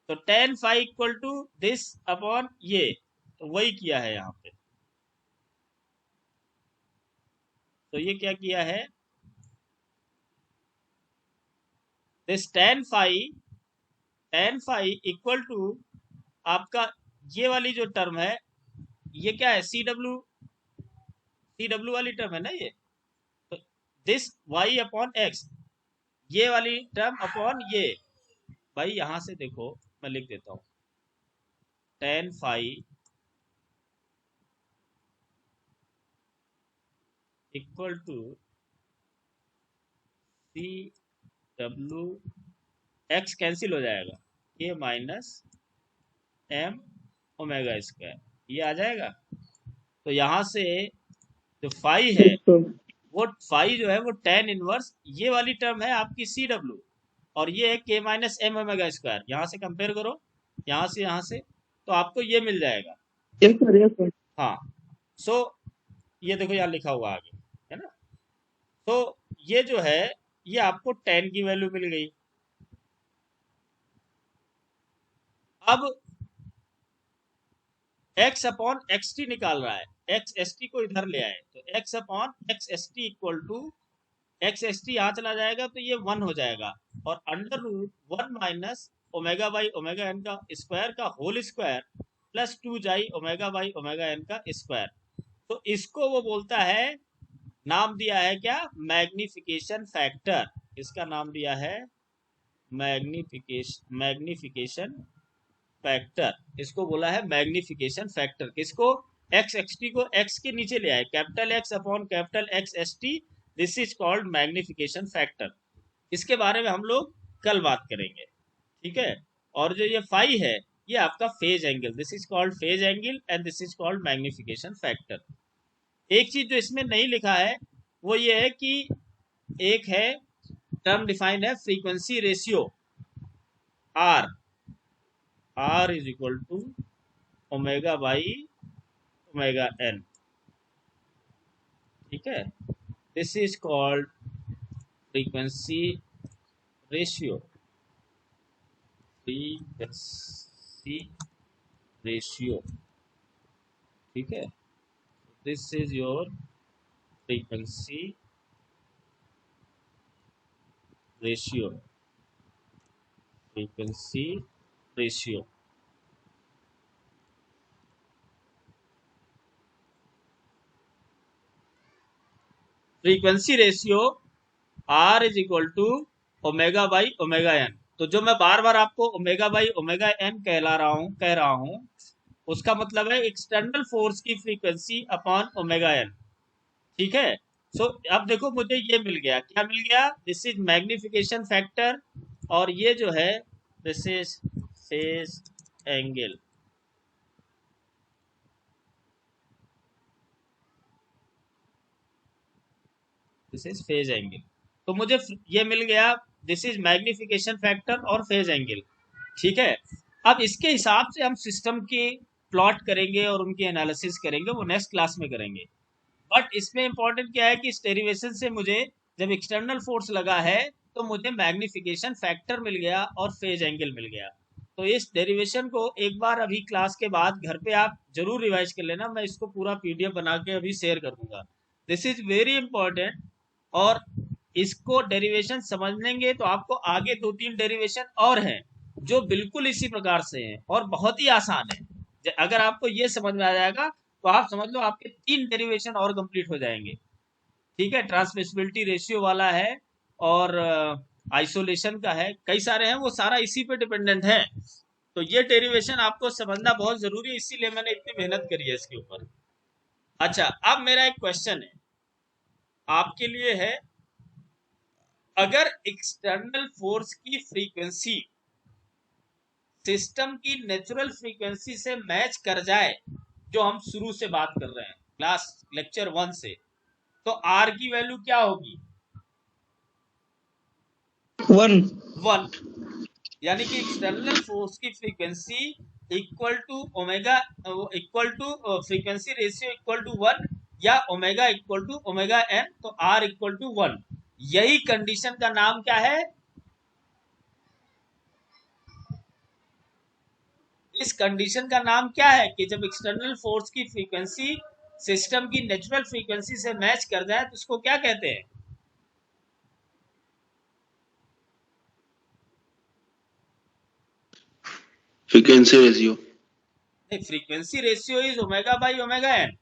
तो tan phi equal to this upon ये, तो वही किया है यहाँ पे। तो ये क्या किया है, this tan phi equal to आपका ये वाली जो टर्म है, ये क्या है, सी डब्ल्यू वाली टर्म है ना ये, तो दिस y अपॉन एक्स, ये वाली टर्म अपॉन ये, भाई यहां से देखो मैं लिख देता हूं, tan phi equal to c डब्ल्यू, एक्स कैंसिल हो जाएगा, a minus M omega square, ये आ जाएगा। तो यहाँ से जो फाई है, यस सर। वो फाई जो है वो tan इनवर्स ये वाली टर्म है आपकी सी डब्ल्यू, और ये है के माइनस एम ओमेगा स्क्वायर। यहाँ से कंपेयर करो, यहाँ से, तो आपको ये मिल जाएगा। Yes sir. Yes sir. हाँ, सो ये देखो यहाँ लिखा हुआ आगे, है ना? तो ये जो है ये आपको tan की वैल्यू मिल गई। अब x अपॉन एक्स टी निकाल रहा है, एक्स एस टी को इधर ले आए, तो x upon x S t equal to x S t यहाँ चला जाएगा तो ये 1 हो जाएगा, और under root 1 minus omega by omega N का स्क्वायर का whole square plus 2 xi omega by omega N का स्क्वायर। तो इसको वो बोलता है, नाम दिया है क्या, मैग्निफिकेशन फैक्टर। इसका नाम दिया है मैग्निफिकेशन फैक्टर, इसको बोला है मैग्निफिकेशन फैक्टर। किसको? एक्स एक्स टी को एक्स के नीचे ले आए, capital x upon capital x S T, this is called magnification factor. इसके बारे में हम लोग कल बात करेंगे, ठीक है। और जो ये फाई है, ये आपका phase angle, this is called phase angle and this is called magnification factor. एक चीज जो इसमें नहीं लिखा है वो ये है कि एक है टर्म डिफाइंड है frequency ratio r, r is equal to omega by omega n, ठीक है। This is called frequency ratio, frequency ratio, ठीक है। This is your frequency ratio, frequency ratio. Frequency ratio r is equal to omega by omega n. तो जो मैं बार बार आपको omega by omega N कह रहा हूं उसका मतलब है एक्सटर्नल फोर्स की फ्रीक्वेंसी अपॉन ओमेगा एन, ठीक है। सो अब देखो मुझे ये मिल गया, क्या मिल गया? दिस इज मैग्निफिकेशन फैक्टर, और ये जो है this is phase angle, this is phase angle. तो मुझे ये मिल गया, दिस इज मैग्निफिकेशन फैक्टर और फेज एंगल, ठीक है। अब इसके हिसाब से हम सिस्टम की प्लॉट करेंगे और उनकी एनालिसिस करेंगे, वो नेक्स्ट क्लास में करेंगे। बट इसमें इंपॉर्टेंट क्या है कि इस डेरिवेशन से मुझे जब एक्सटर्नल फोर्स लगा है तो मुझे मैग्निफिकेशन फैक्टर मिल गया और फेज एंगल मिल गया। तो इस डेरिवेशन को एक बार अभी क्लास के बाद घर पे आप जरूर रिवाइज कर लेना, मैं इसको पूरा पीडीएफ बना के अभी शेयर कर दूंगा। दिस इज वेरी इंपॉर्टेंट, और इसको डेरिवेशन समझ लेंगे तो आपको आगे 2-3 डेरिवेशन और हैं जो बिल्कुल इसी प्रकार से हैं और बहुत ही आसान है। अगर आपको ये समझ में आ जाएगा तो आप समझ लो आपके 3 डेरिवेशन और कंप्लीट हो जाएंगे, ठीक है। ट्रांसमिसिबिलिटी रेशियो वाला है और आइसोलेशन का है, कई सारे हैं, वो सारा इसी पे डिपेंडेंट है। तो ये डेरिवेशन आपको समझना बहुत जरूरी है, इसीलिए मैंने इतनी मेहनत करी है इसके ऊपर। अच्छा, अब मेरा एक क्वेश्चन है आपके लिए है, अगर एक्सटर्नल फोर्स की फ्रीक्वेंसी सिस्टम की नेचुरल फ्रीक्वेंसी से मैच कर जाए, जो हम शुरू से बात कर रहे हैं क्लास लेक्चर 1 से, तो आर की वैल्यू क्या होगी? 1। यानी कि एक्सटर्नल फोर्स की frequency equal to omega, equal to frequency ratio equal to 1, या omega equal to omega n, तो आर इक्वल टू 1। यही कंडीशन का नाम क्या है? इस कंडीशन का नाम क्या है कि जब एक्सटर्नल फोर्स की फ्रीक्वेंसी सिस्टम की नेचुरल फ्रीक्वेंसी से मैच कर जाए तो इसको क्या कहते हैं? Frequency ratio. Frequency ratio is omega by omega n,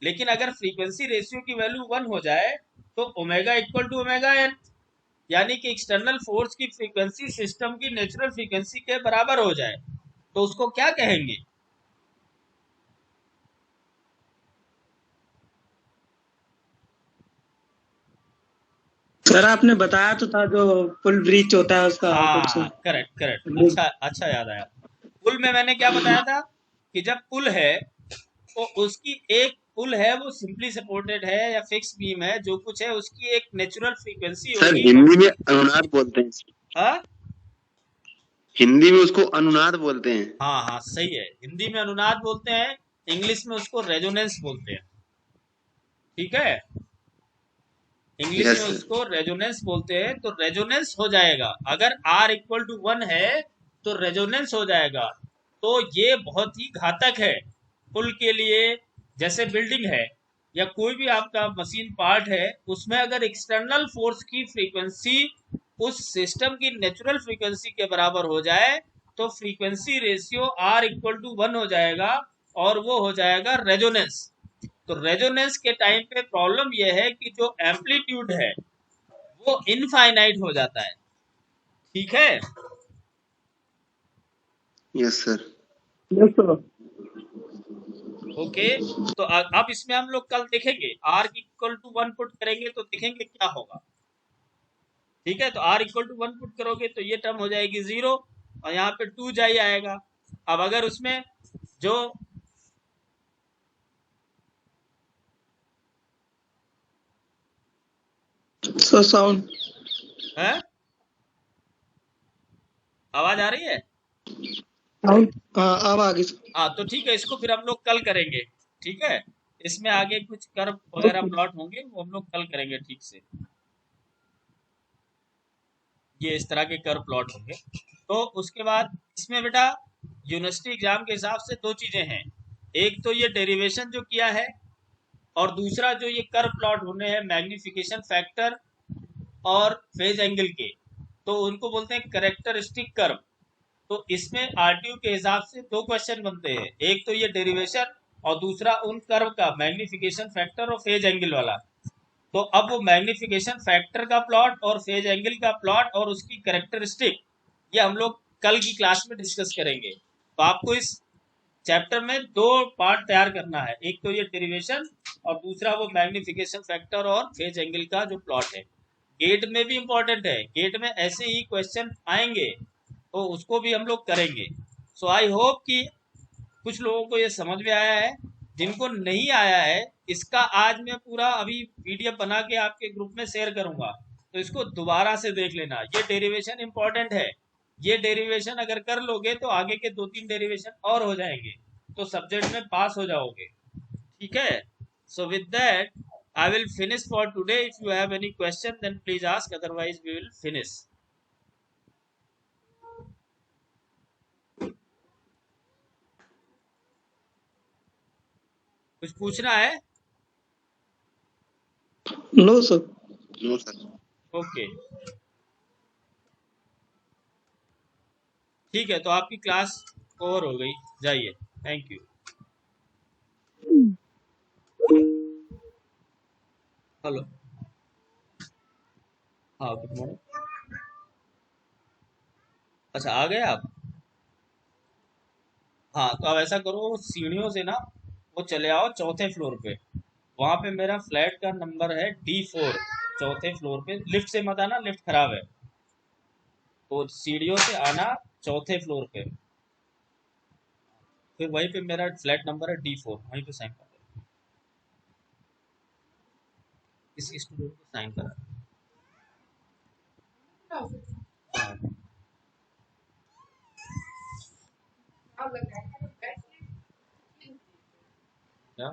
लेकिन अगर फ्रीक्वेंसी रेशियो की वैल्यू 1 हो जाए तो omega equal to omega n, यानी कि एक्सटर्नल फोर्स की फ्रीक्वेंसी सिस्टम की नेचुरल फ्रीक्वेंसी के बराबर हो जाए तो उसको क्या कहेंगे? सर आपने बताया तो था जो फुल ब्रीच होता है उसका कुछ। हाँ, करेक्ट करेक्ट, अच्छा अच्छा याद आया। पुल में मैंने क्या बताया था कि जब पुल है तो उसकी एक पुल है वो सिंपली सपोर्टेड है या फिक्स बीम है, जो कुछ है उसकी एक नेचुरल फ्रीक्वेंसी सर होगी। हिंदी में अनुनाद बोलते हैं। हाँ हिंदी में उसको अनुनाद बोलते हैं। हाँ हाँ, सही है, हिंदी में अनुनाद बोलते हैं, इंग्लिश में उसको रेजोनेंस बोलते हैं, ठीक है। इंग्लिश यस में सर। उसको रेजोनेंस बोलते हैं। तो रेजोनेंस हो जाएगा अगर आर इक्वल टू 1 है तो रेजोनेंस हो जाएगा। तो ये बहुत ही घातक है पुल के लिए। जैसे बिल्डिंग है या कोई भी आपका मशीन पार्ट है, उसमें अगर एक्सटर्नल फोर्स की फ्रीक्वेंसी उस सिस्टम की नेचुरल फ्रीक्वेंसी के बराबर हो जाए तो frequency ratio r equal to 1 हो जाएगा और वो हो जाएगा रेजोनेंस। तो रेजोनेंस के टाइम पे प्रॉब्लम यह है कि जो एम्पलीट्यूड है वो इनफाइनाइट हो जाता है, ठीक है। Yes sir. Yes sir. Okay, तो अब इसमें हम लोग कल देखेंगे r इक्वल टू 1 पुट करेंगे तो देखेंगे क्या होगा। ठीक है, तो r इक्वल टू 1 पुट करोगे तो ये टर्म हो जाएगी 0 और यहाँ पे 2 जाई आएगा। अब अगर उसमें जो सर साउंड है, आवाज आ रही है? साउंड हाँ अब आगे सर। हाँ, तो ठीक है, इसको फिर हम लोग कल करेंगे। ठीक है, इसमें आगे कुछ कर्व वगैरह ओके प्लॉट होंगे, वो हम लोग कल करेंगे ठीक से। ये इस तरह के कर्व प्लॉट होंगे। तो उसके बाद इसमें बेटा यूनिवर्सिटी एग्जाम के हिसाब से दो चीजें हैं। एक तो ये डेरिवेशन जो किया है, और दूसरा जो ये कर्व प्लॉट होने हैं मैग्निफिकेशन फैक्टर और फेज एंगल के, तो उनको बोलते हैं करेक्टरिस्टिक कर्व। तो इसमें आरटीयू के हिसाब से दो क्वेश्चन बनते हैं, एक तो ये डेरिवेशन और दूसरा उन कर्व का मैग्निफिकेशन फैक्टर और फेज एंगल वाला। तो अब वो मैग्निफिकेशन फैक्टर का प्लॉट और फेज एंगल का प्लॉट और उसकी करेक्टरिस्टिक, ये हम लोग कल की क्लास में डिस्कस करेंगे। तो आपको इस चैप्टर में दो पार्ट तैयार करना है, एक तो ये डेरिवेशन और दूसरा वो मैग्निफिकेशन फैक्टर और फेज एंगल का जो प्लॉट है। गेट में भी इंपॉर्टेंट है, गेट में ऐसे ही क्वेश्चन आएंगे तो उसको भी हम लोग करेंगे। सो आई होप कि कुछ लोगों को ये समझ में आया है। जिनको नहीं आया है, इसका आज मैं पूरा अभी पीडीएफ बना के आपके ग्रुप में शेयर करूंगा, तो इसको दोबारा से देख लेना। ये डेरिवेशन इंपॉर्टेंट है, ये डेरिवेशन अगर कर लोगे तो आगे के 2-3 डेरिवेशन और हो जाएंगे, तो सब्जेक्ट में पास हो जाओगे। ठीक है, so with that I will finish for today. If you have any question then please ask, otherwise we will finish. कुछ पूछना है? No sir. No sir. Okay, ठीक है, तो आपकी क्लास ओवर हो गई, जाइए। Thank you. हेलो, हाँ गुड मॉर्निंग। अच्छा, आ गए आप? हाँ, तो अब ऐसा करो, सीढ़ियों से ना वो चले आओ चौथे फ्लोर पे। वहां पे मेरा फ्लैट का नंबर है D4। चौथे फ्लोर पे, लिफ्ट से मत आना, लिफ्ट खराब है। तो सीढ़ियों से आना चौथे फ्लोर पे, फिर वहीं पे मेरा फ्लैट नंबर है D4, वहीं पे साइन कर दो। इस स्टूडेंट को साइन करा। हाँ, क्या?